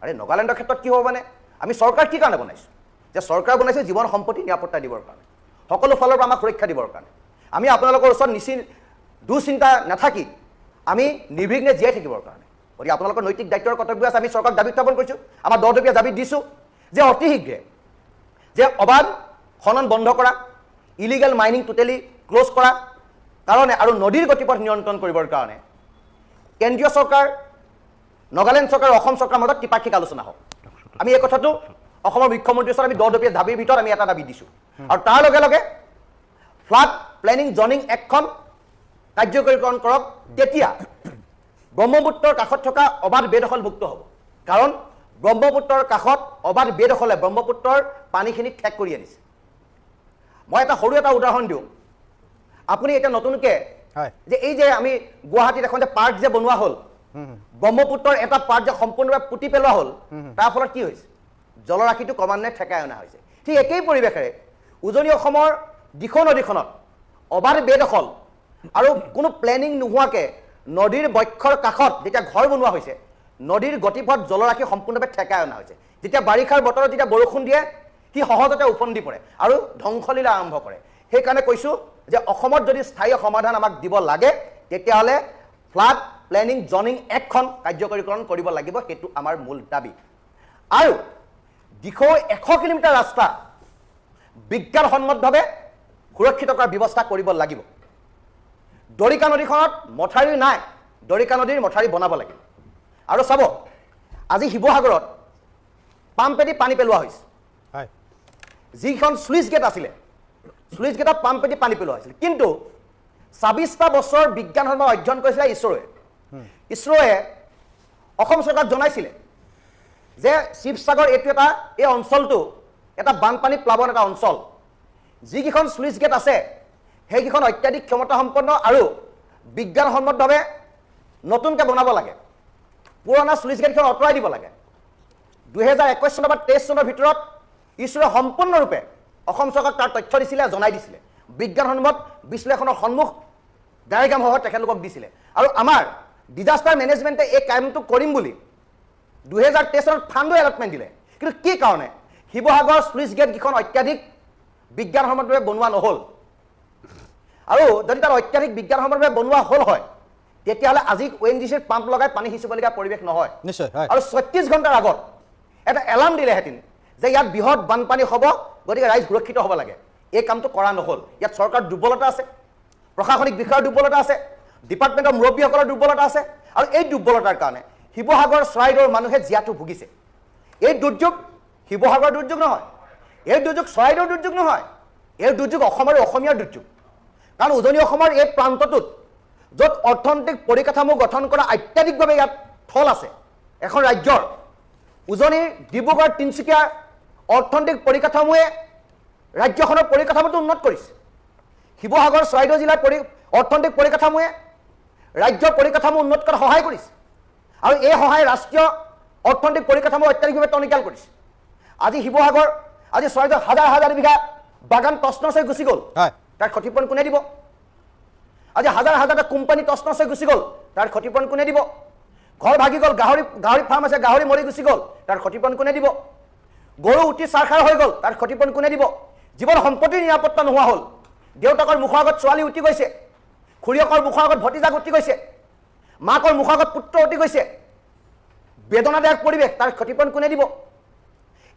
Speaker 1: আৰে নাগালেণ্ডৰ ক্ষেত্ৰত কি হ'ব মানে, আমি চৰকাৰ কি কাৰণে বনাইছোঁ? যে চৰকাৰ বনাইছোঁ জীৱন সম্পত্তি নিৰাপত্তা দিবৰ কাৰণে, সকলো ফালৰ পৰা আমাক সুৰক্ষা দিবৰ কাৰণে। আমি আপোনালোকৰ ওচৰত দুশ্চিন্তা নাথাকি আমি নিৰ্বিঘ্নে জীয়াই থাকিবৰ কাৰণে। গতিকে আপোনালোকৰ নৈতিক দায়িত্বৰ কৰ্তব্য আছে, আমি চৰকাৰক দাবী উত্থাপন কৰিছোঁ, আমাৰ 10 দাবী দিছোঁ যে অতি শীঘ্ৰে যে অবাধ খনন বন্ধ কৰা, ইলিগেল মাইনিং টোটেলি ক্ল'জ কৰা কাৰণে, আৰু নদীৰ গতিপথ নিয়ন্ত্ৰণ কৰিবৰ কাৰণে কেন্দ্ৰীয় চৰকাৰ, নাগালেণ্ড চৰকাৰ, অসম চৰকাৰৰ মাজত ত্ৰিপাক্ষিক আলোচনা হওক। আমি এই কথাটো অসমৰ মুখ্যমন্ত্ৰীৰ ওচৰত আমি 10 দাবীৰ ভিতৰত আমি এটা দাবী দিছোঁ। আৰু তাৰ লগে লগে ফ্লাড প্লেনিং জনিং এক্টখন কাৰ্যকৰীকৰণ কৰক, তেতিয়া ব্ৰহ্মপুত্ৰৰ কাষত থকা অবাধ বেদখলমুক্ত হ'ব। কাৰণ ব্ৰহ্মপুত্ৰৰ কাষত অবাধ বেদখলে ব্ৰহ্মপুত্ৰৰ পানীখিনি ঠেক কৰি আনিছে। মই এটা সৰু এটা উদাহৰণ দিওঁ, আপুনি এতিয়া নতুনকৈ যে এই যে আমি গুৱাহাটীত এখন যে পাৰ্ক যে বনোৱা হ'ল, ব্ৰহ্মপুত্ৰৰ এটা পাৰ্ক যে সম্পূৰ্ণভাৱে পুতি পেলোৱা হ'ল, তাৰ ফলত কি হৈছে? জলৰাশিটো ক্ৰমান্বয়ে ঠেকাই অনা হৈছে। ঠিক একেই পৰিৱেশেৰে উজনি অসমৰ দিখৌ নদীখনত অবাধ বেদখল আৰু কোনো প্লেনিং নোহোৱাকৈ নদীৰ বক্ষৰ কাষত যেতিয়া ঘৰ বনোৱা হৈছে, নদীৰ গতিপথ জলৰাশি সম্পূৰ্ণভাৱে ঠেকাই অনা হৈছে। যেতিয়া বাৰিষাৰ বতৰত যেতিয়া বৰষুণ দিয়ে, সি সহজতে ওফন্দি পৰে আৰু ধ্বংসলীলা আৰম্ভ কৰে। সেইকাৰণে কৈছোঁ যে অসমত যদি স্থায়ী সমাধান আমাক দিব লাগে, তেতিয়াহ'লে ফ্লাড প্লেনিং জনিং এক্টখন কাৰ্যকৰীকৰণ কৰিব লাগিব, সেইটো আমাৰ মূল দাবী। আৰু দিখৌ 100 কিলোমিটাৰ ৰাস্তা বিজ্ঞানসন্মতভাৱে সুৰক্ষিত কৰাৰ ব্যৱস্থা কৰিব লাগিব। দৰিকা নদীখনত মথাউৰি নাই, দৰিকা নদীৰ মথাউৰি বনাব লাগিব। আৰু চাব, আজি শিৱসাগৰত পাম্পেদি পানী পেলোৱা হৈছে। যিখন শ্লুইচ গেট আছিলে, স্লুইচ গেটত পাম্পেদি পানী পেলোৱা হৈছিল কিন্তু ২৬টা বছৰ বিজ্ঞানসন্মত অধ্যয়ন কৰিছিলে ইছৰোৱে অসম চৰকাৰক জনাইছিলে যে শিৱসাগৰ এইটো এই অঞ্চলটো এটা বানপানী প্লাৱন এটা অঞ্চল যিকেইখন স্লুইচ গেট আছে সেইকেইখন অত্যাধিক ক্ষমতাসম্পন্ন আৰু বিজ্ঞানসন্মতভাৱে নতুনকৈ বনাব লাগে পুৰণা স্লুইচ গেটখন আঁতৰাই দিব লাগে ২০২১ চনৰ বা ২৩ চনৰ ভিতৰত ইছৰোৱে সম্পূৰ্ণৰূপে অসম চৰকাৰক তাৰ তথ্য দিছিলে জনাই দিছিলে বিজ্ঞানসন্মত বিশ্লেষণৰ সন্মুখ ডায়েগ্ৰাম সহ তেখেতলোকক দিছিলে আৰু আমাৰ ডিজাষ্টাৰ মেনেজমেণ্টে এই কামটো কৰিম বুলি ২০২৩ চনত ফাণ্ডো এলটমেণ্ট দিলে কিন্তু কি কাৰণে শিৱসাগৰ স্লুইচ গেটকেইখন অত্যাধিক বিজ্ঞানসন্মতভাৱে বনোৱা নহ'ল আৰু যদি তাত অত্যাধিক বিজ্ঞানসন্মতভাৱে বনোৱা হ'ল হয় তেতিয়াহ'লে আজি ONGCৰ পাম্প লগাই পানী সিঁচিবলগীয়া পৰিৱেশ নহয়
Speaker 2: নিশ্চয়
Speaker 1: আৰু ৩৬ ঘণ্টাৰ আগত এটা এলাৰ্ম দিলেহেঁতেন যে ইয়াত বৃহৎ বানপানী হ'ব গতিকে ৰাইজ সুৰক্ষিত হ'ব লাগে এই কামটো কৰা নহ'ল ইয়াত চৰকাৰৰ দুৰ্বলতা আছে প্ৰশাসনিক বিষয়ৰ দুৰ্বলতা আছে ডিপাৰ্টমেণ্টৰ মুৰব্বীসকলৰ দুৰ্বলতা আছে আৰু এই দুৰ্বলতাৰ কাৰণে শিৱসাগৰ চৰাইদেউৰ মানুহে জীয়াতু ভুগিছে এই দুৰ্যোগ শিৱসাগৰৰ দুৰ্যোগ নহয় এই দুৰ্যোগ চৰাইদেউৰ দুৰ্যোগ নহয় এই দুৰ্যোগ অসম আৰু অসমীয়াৰ দুৰ্যোগ কাৰণ উজনি অসমৰ এই প্ৰান্তটোত য'ত অৰ্থনৈতিক পৰিকাঠামো গঠন কৰা অত্যাধিকভাৱে ইয়াত থল আছে এখন ৰাজ্যৰ উজনিৰ ডিব্ৰুগড় তিনিচুকীয়াৰ অৰ্থনৈতিক পৰিকাঠামোৱে ৰাজ্যখনৰ পৰিকাঠামোটো উন্নত কৰিছে শিৱসাগৰ চৰাইদেউ জিলাৰ অৰ্থনৈতিক পৰিকাঠামোৱে ৰাজ্যৰ পৰিকাঠামো উন্নত কৰাত সহায় কৰিছে আৰু এই সহায় ৰাষ্ট্ৰীয় অৰ্থনৈতিক পৰিকাঠামো অত্যাধিকভাৱে টনকিয়াল কৰিছে আজি শিৱসাগৰ আজি চৰাইদেউ হাজাৰ হাজাৰ বিঘা বাগান তছনছ হৈ গুচি গ'ল তাৰ ক্ষতিপূৰণ কোনে দিব আজি হাজাৰ হাজাৰটা কোম্পানী তছনছ হৈ গুচি গ'ল তাৰ ক্ষতিপূৰণ কোনে দিব ঘৰ ভাগি গ'ল গাহৰি ফাৰ্ম আছে গাহৰি মৰি গুচি গ'ল তাৰ ক্ষতিপূৰণ কোনে দিব গৰু উঠি চাৰখাৰ হৈ গ'ল তাৰ ক্ষতিপূৰণ কোনে দিব জীৱন সম্পত্তিৰ নিৰাপত্তা নোহোৱা হ'ল দেউতাকৰ মুখৰ আগত ছোৱালী উঠি গৈছে খুৰীয়েকৰ মুখৰ আগত ভতিজাক উঠি গৈছে মাকৰ মুখৰ আগত পুত্ৰ উঠি গৈছে বেদনাদায়ক পৰিৱেশ তাৰ ক্ষতিপূৰণ কোনে দিব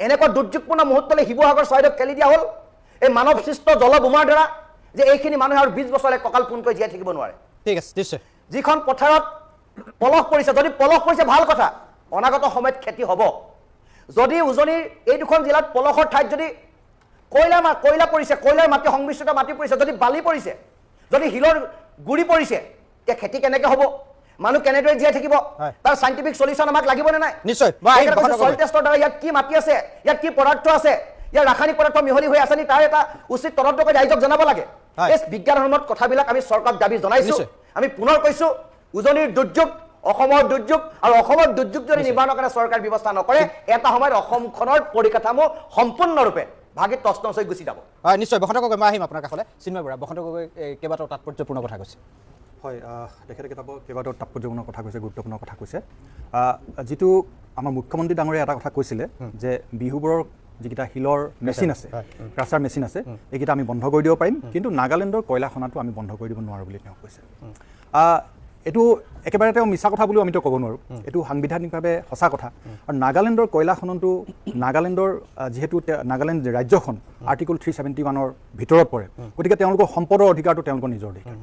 Speaker 1: এনেকুৱা দুৰ্যোগপূৰ্ণ মুহূৰ্তলৈ শিৱসাগৰ চৰাইদেউক ঠেলি দিয়া হ'ল এই মানৱ সৃষ্ট জলবোমাৰ দ্বাৰা যে এইখিনি মানুহে আৰু ২০ বছৰলৈ কঁকাল পোনকৈ জীয়াই থাকিব নোৱাৰে
Speaker 2: ঠিক আছে নিশ্চয়
Speaker 1: যিখন পথাৰত পলস পৰিছে যদি পলস পৰিছে ভাল কথা অনাগত সময়ত খেতি হ'ব যদি উজনিৰ এই দুখন জিলাত পলসৰ ঠাইত যদি কয়লা পৰিছে কয়লাৰ মাটি সংমিশ্ৰিত মাটি পৰিছে যদি বালি পৰিছে যদি শিলৰ গুৰি পৰিছে তেতিয়া খেতি কেনেকৈ হ'ব মানুহ কেনেদৰে জীয়াই থাকিব তাৰ সাইণ্টিফিক সলিউশন আমাক লাগিবনে নাই
Speaker 2: নিশ্চয়
Speaker 1: সইল টেষ্টৰ দ্বাৰা ইয়াত কি মাটি আছে ইয়াত কি পদাৰ্থ আছে ইয়াৰ ৰাসায়নিক পদাৰ্থ মিহলি হৈ আছে নি তাৰ এটা উচিত তদন্ত কৰি ৰাইজক জনাব লাগে এই বিজ্ঞানসন্মত কথাবিলাক আমি চৰকাৰক দাবী জনাইছো আমি পুনৰ কৈছো উজনিৰ দুৰ্যোগ অসমৰ দুৰ্যোগ আৰু অসমৰ দুৰ্যোগ যদি নিবাৰণৰ কাৰণে চৰকাৰ ব্যৱস্থা নকৰে এটা সময়ত অসমখনৰ পৰিকাঠামো সম্পূৰ্ণৰূপে ভাগি তছনছ হৈ গুচি যাব
Speaker 2: নিশ্চয় বসন্ত গগৈ মই আহিম আপোনাৰ কাষলৈ চিন্ময় বৰা বসন্ত গগৈ কেইবাটাও তাৎপৰ্যপূৰ্ণ কথা কৈছে
Speaker 3: হয় তেখেতে কেইবাটাও তাৎপৰ্যপূৰ্ণ কথা কৈছে গুৰুত্বপূৰ্ণ কথা কৈছে যিটো আমাৰ মুখ্যমন্ত্ৰী ডাঙৰীয়া এটা কথা কৈছিলে যে বিহুবোৰৰ যিকেইটা শিলৰ মেচিন আছে ক্ৰাছাৰ মেচিন আছে এইকেইটা আমি বন্ধ কৰি দিব পাৰিম কিন্তু নাগালেণ্ডৰ কয়লা খনাটো আমি বন্ধ কৰি দিব নোৱাৰোঁ বুলি তেওঁ কৈছে এইটো একেবাৰে তেওঁ মিছা কথা বুলিও আমিতো ক'ব নোৱাৰোঁ এইটো সাংবিধানিকভাৱে সঁচা কথা আৰু নাগালেণ্ডৰ কয়লা খননটো নাগালেণ্ডৰ যিহেতু নাগালেণ্ড ৰাজ্যখন আৰ্টিকল 371ৰ ভিতৰত পৰে গতিকে তেওঁলোকৰ সম্পদৰ অধিকাৰটো তেওঁলোকৰ নিজৰ অধিকাৰ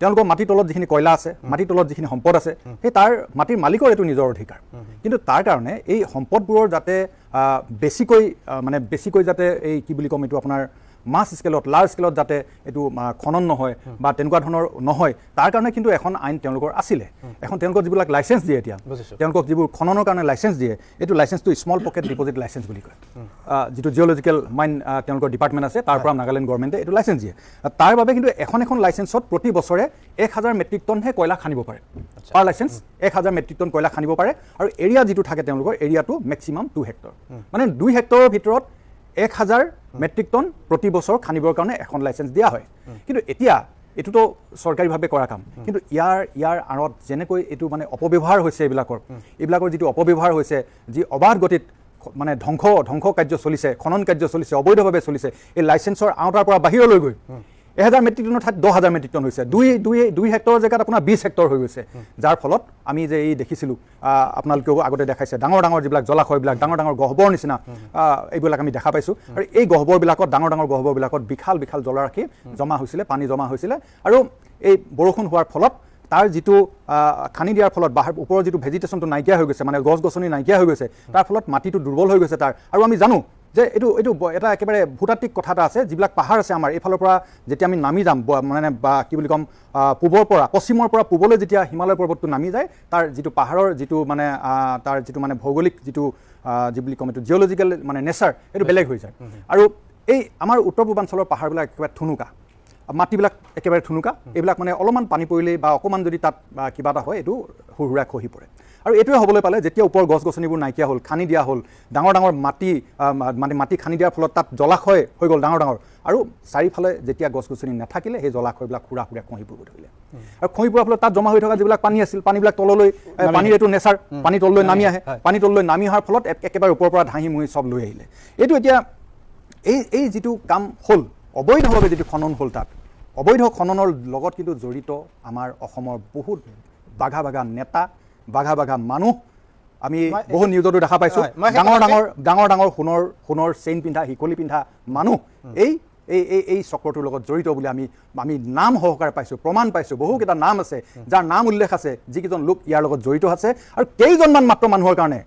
Speaker 3: তেওঁলোকৰ মাটিৰ তলত যিখিনি কয়লা আছে মাটিৰ তলত যিখিনি সম্পদ আছে সেই তাৰ মাটিৰ মালিকৰ এইটো নিজৰ অধিকাৰ কিন্তু তাৰ কাৰণে এই সম্পদবোৰৰ যাতে বেছিকৈ যাতে এই কি বুলি ক'ম এইটো আপোনাৰ মাছ স্কেলত লাৰ্জ স্কেলত যাতে এইটো খনন নহয় বা তেনেকুৱা ধৰণৰ নহয় তাৰ কাৰণে কিন্তু এখন আইন তেওঁলোকৰ আছিলে এখন তেওঁলোকৰ যিবিলাক লাইচেঞ্চ দিয়ে এতিয়া তেওঁলোকক যিবোৰ খননৰ কাৰণে লাইচেঞ্চ দিয়ে এইটো লাইচেঞ্চটো স্মল পকেট ডিপজিট লাইচেঞ্চ বুলি কয় যিটো জিঅ'লজিকেল মাইন তেওঁলোকৰ ডিপাৰ্টমেণ্ট আছে তাৰ পৰা নাগালেণ্ড গভৰ্ণমেণ্টে এইটো লাইচেঞ্চ দিয়ে তাৰ বাবে কিন্তু এখন লাইচেঞ্চত প্ৰতি বছৰে 1000 মেট্ৰিক টনহে কয়লা খানিব পাৰে পাৰ লাইচেঞ্চ 1000 মেট্ৰিক টন কয়লা খানিব পাৰে আৰু এৰিয়া যিটো থাকে তেওঁলোকৰ এৰিয়াটো মেক্সিমাম 2 হেক্টৰ মানে 2 হেক্টৰৰ ভিতৰত 1000 মেট্ৰিক টন প্ৰতি বছৰ খানিবৰ কাৰণে এখন লাইচেঞ্চ দিয়া হয় কিন্তু এতিয়া এইটোতো চৰকাৰীভাৱে কৰা কাম কিন্তু ইয়াৰ আঁৰত যেনেকৈ এইটো মানে অপব্যৱহাৰ হৈছে এইবিলাকৰ যিটো অপব্যৱহাৰ হৈছে যি অবাধ গতিত মানে ধ্বংস কাৰ্য চলিছে খনন কাৰ্য চলিছে অবৈধভাৱে চলিছে এই লাইচেঞ্চৰ আওতাৰ পৰা বাহিৰলৈ গৈ 1000 মেট্ৰিক টনৰ ঠাইত 10000 মেট্ৰিক টন হৈছে 2 হেক্টৰৰ জেগাত আপোনাৰ 20 হেক্টৰ হৈ গৈছে যাৰ ফলত আমি যে এই দেখিছিলোঁ আপোনালোকেও আগতে দেখাইছে ডাঙৰ যিবিলাক জলাশয়বিলাক ডাঙৰ গহ্বৰ নিচিনা এইবিলাক আমি দেখা পাইছোঁ আৰু এই গহ্বৰবিলাকত ডাঙৰ গহ্বৰবিলাকত বিশাল জলৰাশি জমা হৈছিলে পানী জমা হৈছিলে আৰু এই বৰষুণ হোৱাৰ ফলত তাৰ যিটো খানি দিয়াৰ ফলত ওপৰৰ যিটো ভেজিটেশ্যনটো নাইকিয়া হৈ গৈছে মানে গছ গছনি নাইকিয়া হৈ গৈছে তাৰ ফলত মাটিটো দুৰ্বল হৈ গৈছে তাৰ আৰু আমি জানো যে এইটো এটা একেবাৰে ভূতাত্ত্বিক কথা এটা আছে যিবিলাক পাহাৰ আছে আমাৰ এইফালৰ পৰা যেতিয়া আমি নামি যাম মানে বা কি বুলি ক'ম পূবৰ পৰা পশ্চিমৰ পৰা পূবলৈ যেতিয়া হিমালয় পৰ্বতটো নামি যায় তাৰ যিটো পাহাৰৰ যিটো মানে তাৰ যিটো মানে ভৌগোলিক যিটো যি বুলি ক'ম এইটো জিঅ'লজিকেল মানে নেচাৰ এইটো বেলেগ হৈ যায় আৰু এই আমাৰ উত্তৰ পূৰ্বাঞ্চলৰ পাহাৰবিলাক একেবাৰে থুনুকা মাটিবিলাক একেবাৰে থুনুকা এইবিলাক মানে অলপমান পানী পৰিলেই বা অকণমান যদি তাত কিবা এটা হয় এইটো হুৰহুৰাই খহি পৰে আৰু এইটোৱে হ'বলৈ পালে যেতিয়া ওপৰৰ গছ গছনিবোৰ নাইকিয়া হ'ল খান্দি দিয়া হ'ল ডাঙৰ মাটি খান্দি দিয়াৰ ফলত তাত জলাশয় হৈ গ'ল ডাঙৰ আৰু চাৰিওফালে যেতিয়া গছ গছনি নাথাকিলে সেই জলাশয়বিলাক খুৰা খহি পৰিব ধৰিলে আৰু খহি পৰাৰ ফলত তাত জমা হৈ থকা যিবিলাক পানী আছিল পানীবিলাক তললৈ পানীৰ এইটো নেচাৰ পানী তললৈ নামি আহে পানী তললৈ নামি অহাৰ ফলত একেবাৰে ওপৰৰ পৰা ধাহি মুহি চব লৈ আহিলে এইটো এতিয়া এই যিটো কাম হ'ল অবৈধভাৱে যিটো খনন হ'ল তাত অবৈধ খননৰ লগত কিন্তু জড়িত আমাৰ অসমৰ বহুত বাঘা নেতা বাঘা মানুহ আমি বহু নিউজতো দেখা পাইছোঁ ডাঙৰ সোণৰ চেইন পিন্ধা শিকলি পিন্ধা মানুহ এই চক্ৰটোৰ লগত জড়িত বুলি আমি নাম সহকাৰে পাইছোঁ প্ৰমাণ পাইছোঁ বহুকেইটা নাম আছে যাৰ নাম উল্লেখ আছে যিকেইজন লোক ইয়াৰ লগত জড়িত আছে আৰু কেইজনমান মাত্ৰ মানুহৰ কাৰণে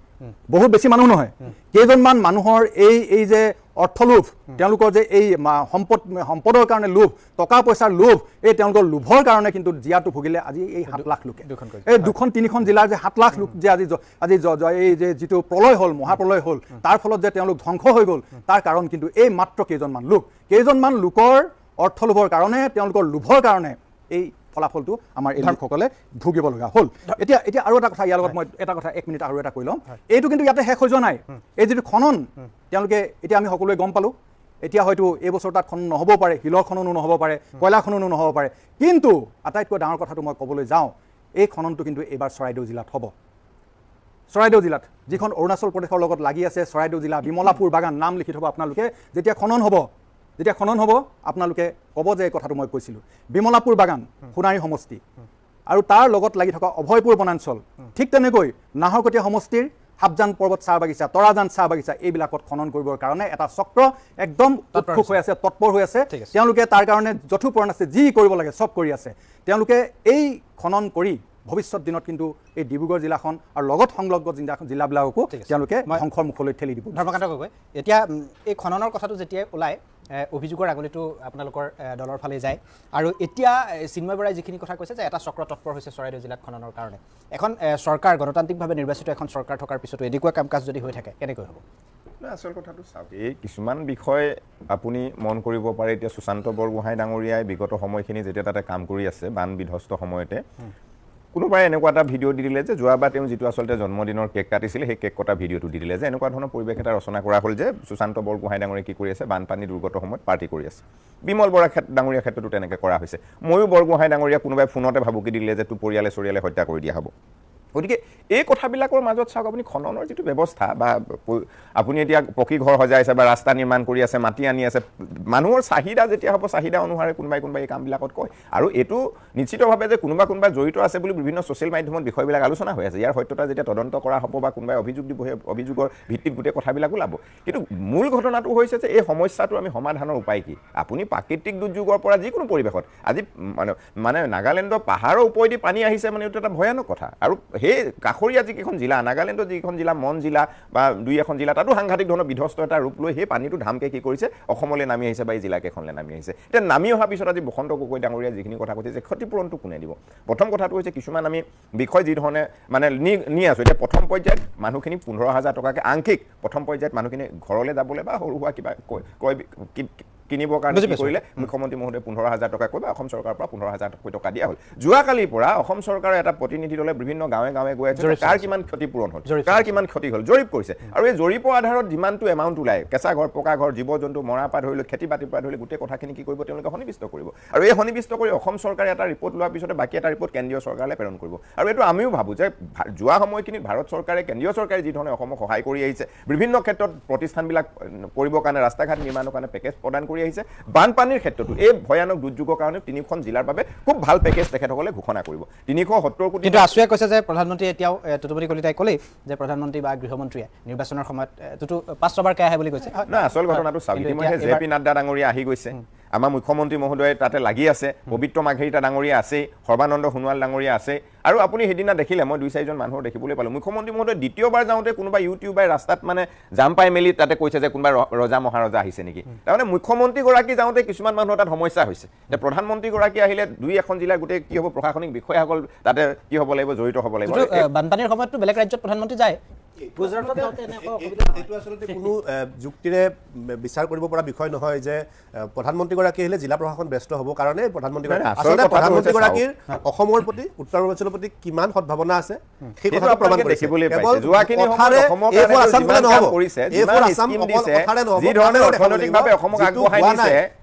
Speaker 3: বহুত বেছি মানুহ নহয় কেইজনমান মানুহৰ এই যে অৰ্থলোভ তেওঁলোকৰ যে এই সম্পদৰ কাৰণে লোভ টকা পইচাৰ লোভ এই তেওঁলোকৰ লোভৰ কাৰণে কিন্তু জীয়াটো ভুগিলে আজি এই 7 লাখ লোকে এই 2-3খন জিলাৰ যে 7 লাখ লোক যে আজি এই যে যিটো প্ৰলয় হ'ল মহাপ্ৰলয় হ'ল তাৰ ফলত যে তেওঁলোক ধ্বংস হৈ গ'ল তাৰ কাৰণ কিন্তু এই মাত্ৰ কেইজনমান লোকৰ অৰ্থলোভৰ কাৰণে তেওঁলোকৰ লোভৰ কাৰণে এই ফলাফলটো আমাৰ এই লোকসকলে ভুগিব লগা হ'ল এতিয়া আৰু এটা কথা ইয়াৰ লগত মই এটা কথা 1 মিনিট আৰু এটা কৈ ল'ম এইটো কিন্তু ইয়াতে শেষ হৈ যোৱা নাই এই যিটো খনন তেওঁলোকে এতিয়া আমি সকলোৱে গম পালোঁ এতিয়া হয়তো এই বছৰ তাত খনন নহ'ব পাৰে শিলৰ খননো নহ'ব পাৰে কয়লা খননো নহ'ব পাৰে কিন্তু আটাইতকৈ ডাঙৰ কথাটো মই ক'বলৈ যাওঁ এই খননটো কিন্তু এইবাৰ চৰাইদেউ জিলাত হ'ব চৰাইদেউ জিলাত যিখন অৰুণাচল প্ৰদেশৰ লগত লাগি আছে চৰাইদেউ জিলা বিমলাপুৰ বাগান নাম লিখি থ'ব আপোনালোকে যেতিয়া খনন হ'ব আপোনালোকে ক'ব যে এই কথাটো মই কৈছিলোঁ বিমলাপুৰ বাগান সোণাৰী সমষ্টি আৰু তাৰ লগত লাগি থকা অভয়পুৰ বনাঞ্চল ঠিক তেনেকৈ নাহৰকটীয়া সমষ্টিৰ হাবজান পৰ্বত চাহ বাগিচা তৰাজান চাহ বাগিচা এইবিলাকত খনন কৰিবৰ কাৰণে এটা চক্ৰ একদম উৎসুক হৈ আছে তৎপৰ হৈ আছে তেওঁলোকে তাৰ কাৰণে যথোপৰণ আছে যি কৰিব লাগে চব কৰি আছে তেওঁলোকে এই খনন কৰি ভৱিষ্যত দিনত কিন্তু এই ডিব্ৰুগড় জিলাখন আৰু লগত সংলগ্ন জিলাবিলাককো তেওঁলোকে ধ্বংসৰ মুখলৈ ঠেলি দিব
Speaker 2: ধৰ্মকান্ত গগৈ এতিয়া এই খননৰ কথাটো যেতিয়া ওলায় অভিযোগৰ আগলিটো আপোনালোকৰ দলৰ ফালে যায় আৰু এতিয়া চিন্ময় বৰাই যিখিনি কথা কৈছে যে এটা চক্ৰ তৎপৰ হৈছে চৰাইদেউ জিলাত খননৰ কাৰণে এখন চৰকাৰ গণতান্ত্ৰিকভাৱে নিৰ্বাচিত এখন চৰকাৰ থকাৰ পিছতো এনেকুৱা কাম কাজ যদি হৈ থাকে কেনেকৈ হ'ব
Speaker 5: আচল কথাটো চাওক এই কিছুমান বিষয় আপুনি মন কৰিব পাৰে এতিয়া সুশান্ত বৰগোহাঁই ডাঙৰীয়াই বিগত সময়খিনি যেতিয়া তাতে কাম কৰি আছে বান বিধ্বস্ত সময়তে কোনোবাই এনেকুৱা এটা ভিডিঅ' দি দিলে যে যোৱাবাৰ তেওঁ যিটো আচলতে জন্মদিনৰ কেক কাটিছিলে সেই কেক কটা ভিডিঅ'টো দি দিলে যে এনেকুৱা ধৰণৰ পৰিৱেশ এটা ৰচনা কৰা হ'ল যে সুশান্ত বৰগোহাঁই ডাঙৰীয়াই কি কৰি আছে বানপানী দুৰ্গত সময়ত পাৰ্টি কৰি আছে বিমল বৰা ডাঙৰীয়াৰ ক্ষেত্ৰতো তেনেকৈ কৰা হৈছে ময়ো বৰগোহাঁই ডাঙৰীয়া কোনোবাই ফোনতে ভাবুকি দিলে যে তোৰ পৰিয়ালে হত্যা কৰি দিয়া হ'ব গতিকে এই কথাবিলাকৰ মাজত চাওক আপুনি খননৰ যিটো ব্যৱস্থা বা আপুনি এতিয়া পকী ঘৰ সজাইছে বা ৰাস্তা নিৰ্মাণ কৰি আছে মাটি আনি আছে মানুহৰ চাহিদা যেতিয়া হ'ব চাহিদা অনুসাৰে কোনোবাই এই কামবিলাকত কয় আৰু এইটো নিশ্চিতভাৱে যে কোনোবা জড়িত আছে বুলি বিভিন্ন ছ'চিয়েল মাধ্যমত বিষয়বিলাক আলোচনা হৈ আছে ইয়াৰ সত্যতা যেতিয়া তদন্ত কৰা হ'ব বা কোনোবাই অভিযোগ দিব সেই অভিযোগৰ ভিত্তিত গোটেই কথাবিলাক ওলাব কিন্তু মূল ঘটনাটো হৈছে যে এই সমস্যাটো আমি সমাধানৰ উপায় কি আপুনি প্ৰাকৃতিক দুৰ্যোগৰ পৰা যিকোনো পৰিৱেশত আজি মানে নাগালেণ্ডৰ পাহাৰৰ ওপৰেদি পানী আহিছে মানে এইটো এটা ভয়ানক কথা আৰু সেই কাষৰীয়া যিকেইখন জিলা নাগালেণ্ডৰ যিকেইখন জিলা মন জিলা বা 2-এখন জিলা তাতো সাংঘাতিক ধৰণৰ বিধ্বস্ত এটা ৰূপ লৈ সেই পানীটো ধামকে কি কৰিছে অসমলৈ নামি আহিছে বা এই জিলাকেইখনলৈ নামি আহিছে এতিয়া নামি অহাৰ পিছত আজি বসন্ত গগৈ ডাঙৰীয়া যিখিনি কথা কৈছে যে ক্ষতিপূৰণটো কোনে দিব প্ৰথম কথাটো হৈছে কিছুমান আমি বিষয় যি ধৰণে মানে নি আছোঁ এতিয়া প্ৰথম পৰ্যায়ত মানুহখিনি 15,000 টকাকৈ আংশিক প্ৰথম পৰ্যায়ত মানুহখিনি ঘৰলৈ যাবলৈ বা সৰু সুৰা কিবা কিনিবৰ কাৰণে কি কৰিলে মুখ্যমন্ত্ৰী মহোদয়ে 15,000 টকা কৈ বা অসম চৰকাৰৰ পৰা 15,000 টকা দিয়া হ'ল যোৱাকালিৰ পৰা অসম চৰকাৰৰ এটা প্ৰতিনিধি দলে বিভিন্ন গাঁৱে গৈ আছে কাৰ কিমান ক্ষতিপূৰণ হ'ল কাৰ কিমান ক্ষতি হ'ল জৰীপ কৰিছে আৰু এই জৰীপৰ আধাৰত যিমানটো এমাউণ্ট ওলায় কেঁচা ঘৰ পকা ঘৰ জীৱ জন্তু মৰা পৰা ধৰি লৈ খেতি বাতিৰ পৰা ধৰি লৈ গোটেই কথাখিনি কি কৰিব তেওঁলোকে সন্নিৱিষ্ট কৰিব আৰু এই সন্নিৱিষ্ট কৰি অসম চৰকাৰে এটা ৰিপৰ্ট লোৱাৰ পিছতে বাকী এটা ৰিপৰ্ট কেন্দ্ৰীয় চৰকাৰলৈ প্ৰেৰণ কৰিব আৰু এইটো আমিও ভাবোঁ যে যোৱা সময়খিনিত ভাৰত চৰকাৰে কেন্দ্ৰীয় চৰকাৰে যি ধৰণে অসমক সহায় কৰি আহিছে বিভিন্ন ক্ষেত্ৰত প্ৰতিষ্ঠানবিলাক কৰিবৰ কাৰণে ৰাস্তা ঘাট নিৰ্মাণৰ কাৰণে পেকেজ প্ৰদান কৰি আহিছে বানপানীৰ ক্ষেত্ৰতো এই ভয়ানক দুৰ্যোগৰ কাৰণে 3খন জিলাৰ বাবে খুব ভাল পেকেজ তেখেতসকলে ঘোষণা কৰিব 370 কোটি
Speaker 2: কিন্তু আছুৱে কৈছে যে প্ৰধানমন্ত্ৰী এতিয়াও টুটুমণি কলিতাই ক'লেই যে প্ৰধানমন্ত্ৰী বা গৃহমন্ত্ৰীয়ে নিৰ্বাচনৰ সময়ত 5 বাৰকৈ আহে বুলি কৈছে
Speaker 5: না আচল ঘটনাটো চাওক ইতিমধ্যে জে পি নাড্ডা ডাঙৰীয়া আহি গৈছে আমাৰ মুখ্যমন্ত্ৰী মহোদয়ে তাতে লাগি আছে, পবিত্ৰ মাৰ্ঘেৰিটা ডাঙৰীয়া আছে, সৰ্বানন্দ সোণোৱাল ডাঙৰীয়া আছে, আৰু আপুনি সেইদিনা দেখিলে মই 2-4জন মানুহৰ দেখিবলৈ পালোঁ। মুখ্যমন্ত্ৰী মহোদয় দ্বিতীয়বাৰ যাওঁতে কোনোবা ইউটিউবাৰে ৰাস্তাত মানে জাম পাই মেলি তাতে কৈছে যে কোনোবা ৰজা মহাৰজা আহিছে নেকি। তাৰমানে মুখ্যমন্ত্ৰীগৰাকী যাওঁতে কিছুমান মানুহৰ তাত সমস্যা হৈছে। এতিয়া প্ৰধানমন্ত্ৰীগৰাকী আহিলে 2-1খন জিলাৰ গোটেই কি হ'ব, প্ৰশাসনিক বিষয়াসকল তাতে কি হ'ব লাগিব, জড়িত হ'ব লাগিব।
Speaker 2: বানপানীৰ সময়ততো বেলেগ ৰাজ্যত প্ৰধানমন্ত্ৰী যায়।
Speaker 6: এইটো আচলতে কোনো যুক্তিৰে বিচাৰ কৰিব পৰা বিষয় নহয় যে প্ৰধানমন্ত্ৰীগৰাকী আহিলে জিলা প্ৰশাসন ব্যস্ত হ'ব কাৰণে প্ৰধানমন্ত্ৰীগৰাকীৰ অসমৰ প্ৰতি, উত্তৰ পূৰ্বাঞ্চলৰ প্ৰতি কিমান সদ্ভাৱনা আছে সেই কথাটো প্ৰমাণ কৰিছে।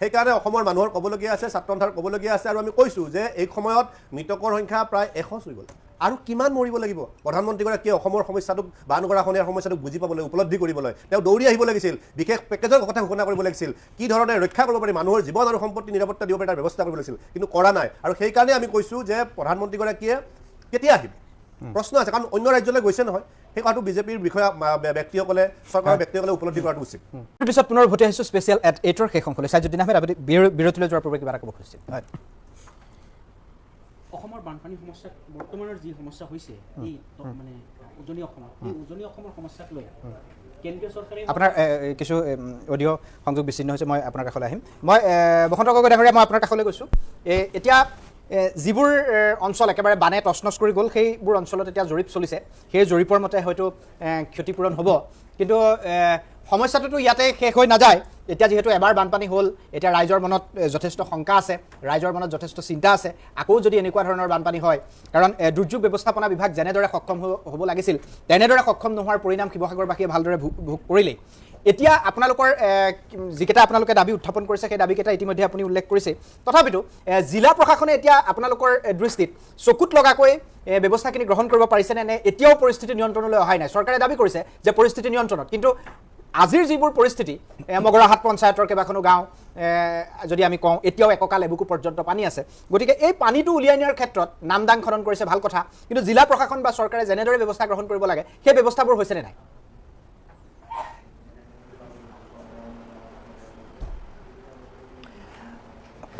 Speaker 6: সেইকাৰণে অসমৰ মানুহৰ ক'বলগীয়া আছে, ছাত্ৰ সন্থাৰ ক'বলগীয়া আছে, আৰু আমি কৈছোঁ যে এই সময়ত মৃতকৰ সংখ্যা প্ৰায় 100 চুই গ'ল। আৰু কিমান মৰিব লাগিব প্ৰধানমন্ত্ৰীগৰাকীয়ে অসমৰ সমস্যাটোক বানগৰাখনীয়াৰ সমস্যাটোক বুজি পাবলৈ, উপলব্ধি কৰিবলৈ তেওঁ দৌৰি আহিব লাগিছিল, বিশেষ পেকেজৰ কথা ঘোষণা কৰিব লাগিছিল, কি ধৰণে ৰক্ষা কৰিব পাৰি, মানুহৰ জীৱন আৰু সম্পত্তি নিৰাপত্তা দিব পাৰি তাৰ ব্যৱস্থা কৰিব লাগিছিল, কিন্তু কৰা নাই। আৰু সেইকাৰণে আমি কৈছোঁ যে প্ৰধানমন্ত্ৰীগৰাকীয়ে কেতিয়া আহিব প্ৰশ্ন আছে, কাৰণ অন্য ৰাজ্যলৈ গৈছে নহয়, সেই কথাটো বিজেপিৰ বিষয়া ব্যক্তিসকলে, চৰকাৰৰ ব্যক্তিসকলে উপলব্ধি কৰাটো উচিত।
Speaker 2: পিছত পুনৰ উভতি আহিছোঁ স্পেচিয়েল এট 8ৰ শেষ অংশলৈ। ছাইজুদ্দিন আহমেদ, আপুনি বিৰতিলৈ যোৱাৰ পূৰ্বে কিবা এটা ক'ব খুজিছিল? হয়,
Speaker 4: অসমৰ বানপানী সমস্যা বৰ্তমানৰ যি সমস্যা হৈছে এই মানে উজনি অসমত, এই উজনি অসমৰ সমস্যাক লৈ কেন্দ্ৰীয় চৰকাৰে
Speaker 2: আপোনাৰ কিছু অডিঅ' সংযোগ বিচ্ছিন্ন হৈছে, মই আপোনাৰ কাষলৈ আহিম। মই বসন্ত গগৈ ডাঙৰীয়া, মই আপোনাৰ কাষলৈ গৈছোঁ। এতিয়া যিবোৰ অঞ্চল একেবাৰে বানে তছনছ কৰি গ'ল, সেইবোৰ অঞ্চলত এতিয়া জৰীপ চলিছে। সেই জৰীপৰ মতে হয়তো ক্ষতিপূৰণ হ'ব, কিন্তু সমস্যাটোতো ইয়াতে শেষ হৈ নাযায়। এতিয়া যিহেতু এবাৰ বানপানী হ'ল, এতিয়া ৰাইজৰ মনত যথেষ্ট শংকা আছে, ৰাইজৰ মনত যথেষ্ট চিন্তা আছে। আকৌ যদি এনেকুৱা ধৰণৰ বানপানী হয়, কাৰণ দুৰ্যোগ ব্যৱস্থাপনা বিভাগ যেনেদৰে সক্ষম হ'ব লাগিছিল তেনেদৰে সক্ষম নোহোৱাৰ পৰিণাম শিৱসাগৰবাসীয়ে ভালদৰে ভোগ কৰিলেই। এতিয়া আপোনালোকৰ যিকেইটা আপোনালোকে দাবী উত্থাপন কৰিছে, সেই দাবীকেইটা ইতিমধ্যে আপুনি উল্লেখ কৰিছে। তথাপিতো জিলা প্ৰশাসনে এতিয়া আপোনালোকৰ দৃষ্টিত চকুত লগাকৈ ব্যৱস্থাখিনি গ্ৰহণ কৰিব পাৰিছেনে, নে এতিয়াও পৰিস্থিতি নিয়ন্ত্ৰণলৈ অহাই নাই? চৰকাৰে দাবী কৰিছে যে পৰিস্থিতি নিয়ন্ত্ৰণত, কিন্তু আজিৰ যিবোৰ পৰিস্থিতি, মগৰাহাট পঞ্চায়তৰ কেইবাখনো গাঁও যদি আমি কওঁ, এতিয়াও এককাল এবুকু পৰ্যন্ত পানী আছে। গতিকে এই পানীটো উলিয়াই নিয়াৰ ক্ষেত্ৰত নামদাং খনন কৰিছে, ভাল কথা, কিন্তু জিলা প্ৰশাসন বা চৰকাৰে যেনেদৰে ব্যৱস্থা গ্ৰহণ কৰিব লাগে সেই ব্যৱস্থাবোৰ হৈছেনে নাই?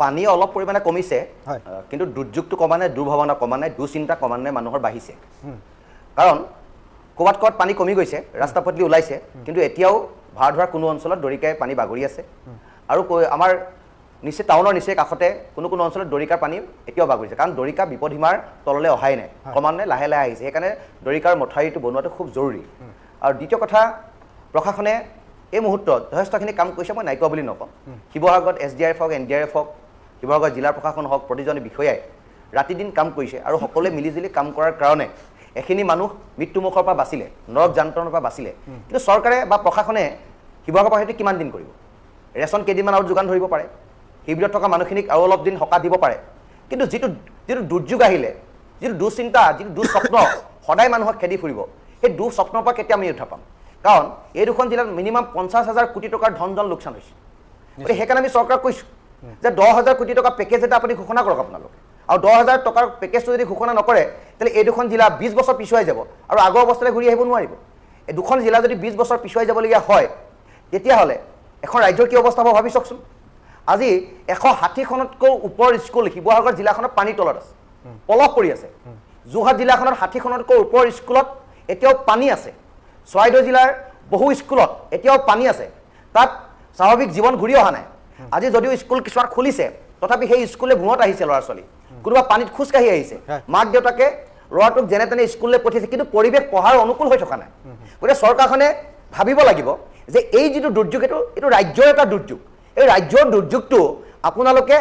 Speaker 1: পানী অলপ পৰিমাণে কমিছে, কিন্তু দুৰ্যোগটো কমা নাই, দুৰ্ভাৱনা কমা নাই, দুশ্চিন্তা কমা নাই, মানুহৰ বাঢ়িছে। কাৰণ ক'ৰবাত ক'ৰবাত পানী কমি গৈছে, ৰাস্তা পদূলি ওলাইছে, কিন্তু এতিয়াও ভাৰতবৰ্ষৰ কোনো অঞ্চলত দৰিকাই পানী বাগৰি আছে। আৰু আমাৰ নিচেই টাউনৰ নিচেই কাষতে কোনো কোনো অঞ্চলত দৰিকাৰ পানী এতিয়াও বাগৰিছে, কাৰণ দৰিকা বিপদসীমাৰ তললৈ অহাই নাই, ক্ৰমান্বয়ে লাহে লাহে আহিছে। সেইকাৰণে দৰিকাৰ মথাউৰিটো বনোৱাটো খুব জৰুৰী। আৰু দ্বিতীয় কথা, প্ৰশাসনে এই মুহূৰ্তত যথেষ্টখিনি কাম কৰিছে, মই নাই কোৱা বুলি নকওঁ। শিৱসাগৰত SDRF হওক, NDRF হওক, শিৱসাগৰ জিলা প্ৰশাসন হওক, প্ৰতিজনে বিষয়াই ৰাতি দিন কাম কৰিছে, আৰু সকলোৱে মিলিজুলি কাম কৰাৰ কাৰণে এখিনি মানুহ মৃত্যুমুখৰ পৰা বাচিলে, নৰক যান্ত্ৰণৰ পৰা বাচিলে। কিন্তু চৰকাৰে বা প্ৰশাসনে শিৱসাগৰ পৰা সেইটো কিমান দিন কৰিব? ৰেচন কেইদিনমান আৰু যোগান ধৰিব পাৰে, শিবিৰত থকা মানুহখিনিক আৰু অলপ দিন সকাহ দিব পাৰে, কিন্তু যিটো দুৰ্যোগ আহিলে, যিটো দুশ্চিন্তা, যিটো দুঃস্বপ্ন সদায় মানুহক খেদি ফুৰিব, সেই দুঃস্বপ্নৰ পৰা কেতিয়া আমি উঠা পাম? কাৰণ এই দুখন জিলাত মিনিমাম 50,000 কোটি টকাৰ ধন লোকচান হৈছে। গতিকে সেইকাৰণে আমি চৰকাৰক কৈছোঁ যে 10,000 কোটি টকা পেকেজ এটা আপুনি ঘোষণা কৰক আপোনালোকে, আৰু 10,000 টকাৰ পেকেজটো যদি ঘোষণা নকৰে, তেতিয়াহ'লে এই দুখন জিলা 20 বছৰ পিছুৱাই যাব, আৰু আগৰ অৱস্থালৈ ঘূৰি আহিব নোৱাৰিব। এই দুখন জিলা যদি 20 বছৰ পিছুৱাই যাবলগীয়া হয়, তেতিয়াহ'লে এখন ৰাজ্যৰ কি অৱস্থা হ'ব ভাবি চাওকচোন। আজি 160খনতকৈ ওপৰ স্কুল শিৱসাগৰ জিলাখনত পানীৰ তলত আছে, পলস পৰি আছে। যোৰহাট জিলাখনত 60খনতকৈ ওপৰ স্কুলত এতিয়াও পানী আছে। চৰাইদেউ জিলাৰ বহু স্কুলত এতিয়াও পানী আছে, তাত স্বাভাৱিক জীৱন ঘূৰি অহা নাই। আজি যদিও স্কুল কিছুমান খুলিছে, তথাপি সেই স্কুলে ভূঁত আহিছে, ল'ৰা ছোৱালী কোনোবা পানীত খোজকাঢ়ি আহিছে, মাক দেউতাকে ল'ৰাটোক যেনে তেনে স্কুললৈ পঠিয়াইছে, কিন্তু পৰিৱেশ পঢ়াৰ অনুকূল হৈ থকা নাই। গতিকে চৰকাৰখনে ভাবিব লাগিব যে এই যিটো দুৰ্যোগ, এইটো ৰাজ্যৰ এটা দুৰ্যোগ। এই ৰাজ্যৰ দুৰ্যোগটো আপোনালোকে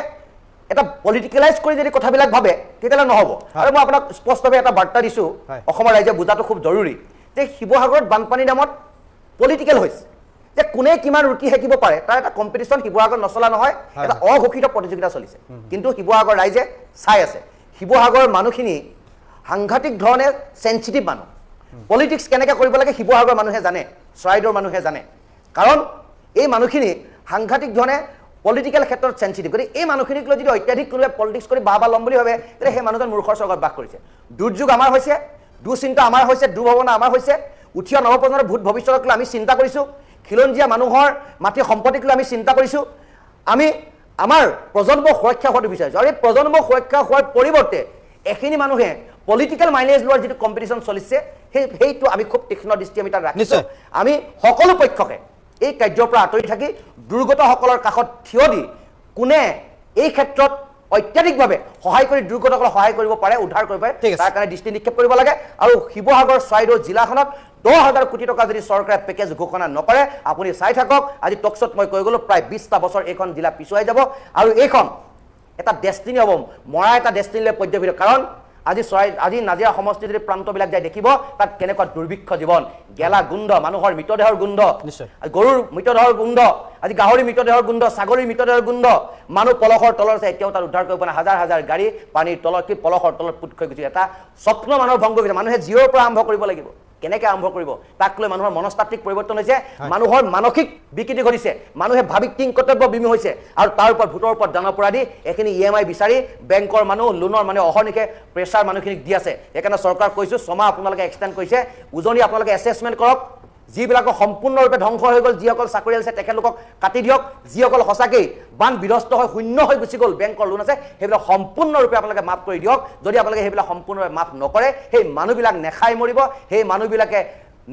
Speaker 1: এটা পলিটিকেলাইজ কৰি যদি কথাবিলাক ভাবে, তেতিয়াহ'লে নহ'ব। আৰু মই আপোনাক স্পষ্টভাৱে এটা বাৰ্তা দিছোঁ, অসমৰ ৰাইজে বুজাটো খুব জৰুৰী, যে শিৱসাগৰত বানপানীৰ নামত পলিটিকেল হৈছে, যে কোনে কিমান ৰুটি সেকিব পাৰে তাৰ এটা কম্পিটিশ্যন শিৱসাগৰত নচলা নহয়, এটা অঘোষিত প্ৰতিযোগিতা চলিছে। কিন্তু শিৱসাগৰ ৰাইজে চাই আছে। শিৱসাগৰৰ মানুহখিনি সাংঘাতিক ধৰণে চেঞ্চিটিভ মানুহ, পলিটিক্স কেনেকৈ কৰিব লাগে শিৱসাগৰৰ মানুহে জানে, চৰাইদেউৰ মানুহে জানে, কাৰণ এই মানুহখিনি সাংঘাতিক ধৰণে পলিটিকেল ক্ষেত্ৰত চেঞ্চিটিভ। গতিকে এই মানুহখিনিক লৈ যদি অত্যাধিক কোনোবাই পলিটিক্স কৰি বাহ ল'ম বুলি ভাবে, তেতিয়া সেই মানুহজন মূৰ্খৰ স্বৰ্গত বাস কৰিছে। দুৰ্যোগ আমাৰ হৈছে, দুশ্চিন্তা আমাৰ হৈছে, দুৰ্ভাৱনা আমাৰ হৈছে, উঠি অহা নৱপ্ৰজন্মৰ ভূত ভৱিষ্যতক লৈ আমি চিন্তা কৰিছোঁ, খিলঞ্জীয়া মানুহৰ মাটি সম্পত্তিক লৈ আমি চিন্তা কৰিছোঁ। আমি আমাৰ প্ৰজন্ম সুৰক্ষা হোৱাটো বিচাৰিছোঁ আৰু এই প্ৰজন্ম সুৰক্ষা হোৱাৰ পৰিৱৰ্তে এখিনি মানুহে পলিটিকেল মাইলেজ লোৱাৰ যিটো কম্পিটিশ্যন চলিছে সেইটো আমি খুব তীক্ষ্ণ দৃষ্টি আমি তাত ৰাখিছোঁ আমি সকলো পক্ষকে এই কাৰ্যৰ পৰা আঁতৰি থাকি দুৰ্গতসকলৰ কাষত থিয় দি কোনে এই ক্ষেত্ৰত অত্যাধিকভাৱে সহায় কৰি দুৰ্গতসকলক সহায় কৰিব পাৰে উদ্ধাৰ কৰিব পাৰে তাৰ কাৰণে দৃষ্টি নিক্ষেপ কৰিব লাগে আৰু শিৱসাগৰ চৰাইদেউ জিলাখনত 10,000 কোটি টকা যদি চৰকাৰে পেকেজ ঘোষণা নকৰে আপুনি চাই থাকক আজি টকছত মই কৈ গ'লো প্ৰায় 20টা বছৰ এইখন জিলা পিছুৱাই যাব আৰু এইখন এটা ডেষ্টিনি হ'ব মৰা এটা ডেষ্টিনিলৈ পৰ্যবেক্ষিত কাৰণ আজি নাজিৰা সমষ্টি যদি প্ৰান্তবিলাক যাই দেখিব তাত কেনেকুৱা দুৰ্ভিক্ষ জীৱন গেলা গোন্ধ মানুহৰ মৃতদেহৰ গোন্ধ গৰুৰ মৃতদেহৰ গোন্ধ আজি গাহৰি মৃতদেহৰ গোন্ধ ছাগলীৰ মৃতদেহৰ গোন্ধ মানুহ পলসৰ তলত আছে এতিয়াও তাত উদ্ধাৰ কৰিব পৰা হাজাৰ হাজাৰ গাড়ী পানীৰ তলত কি পলসৰ তলত পুত হৈ গৈছে এটা স্বপ্ন মানুহৰ ভংগ হৈছে মানুহে জিৰৰ পৰা আৰম্ভ কৰিব লাগিব কেনেকৈ আৰম্ভ কৰিব তাক লৈ মানুহৰ মনস্তাত্ত্বিক পৰিৱৰ্তন হৈছে মানুহৰ মানসিক বিকৃতি ঘটিছে মানুহে ভাবিক কিং কৰ্তব্য বিমী হৈছে আৰু তাৰ ওপৰত ভোটৰ ওপৰত দান অপৰাধী এইখিনি EMI বিচাৰি বেংকৰ মানুহ লোনৰ মানুহে অহৰ্নিশে প্ৰেছাৰ মানুহখিনিক দি আছে সেইকাৰণে চৰকাৰ কৈছোঁ 6 মাহ আপোনালোকে এক্সটেণ্ড কৰিছে উজনি আপোনালোকে এছেছমেণ্ট কৰক যিবিলাকৰ সম্পূৰ্ণৰূপে ধ্বংস হৈ গ'ল যিসকল চাকৰি আছে তেখেতলোকক কাটি দিয়ক যিসকল সঁচাকেই বান বিধ্বস্ত হৈ শূন্য হৈ গুচি গ'ল বেংকৰ লোন আছে সেইবিলাক সম্পূৰ্ণৰূপে আপোনালোকে মাফ কৰি দিয়ক যদি আপোনালোকে সেইবিলাক সম্পূৰ্ণৰূপে মাফ নকৰে সেই মানুহবিলাক নেখাই মৰিব সেই মানুহবিলাকে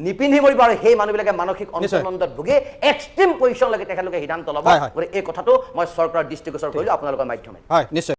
Speaker 1: নিপিন্ধি মৰিব আৰু সেই মানুহবিলাকে মানসিক অন্তৰ্নন্দত ভুগি এক্সট্ৰিম পজিশ্যনলৈকে তেখেতলোকে সিদ্ধান্ত ল'ব গতিকে এই কথাটো মই চৰকাৰৰ দৃষ্টিগোচৰ কৰিলোঁ আপোনালোকৰ মাধ্যমে
Speaker 2: হয় নিশ্চয়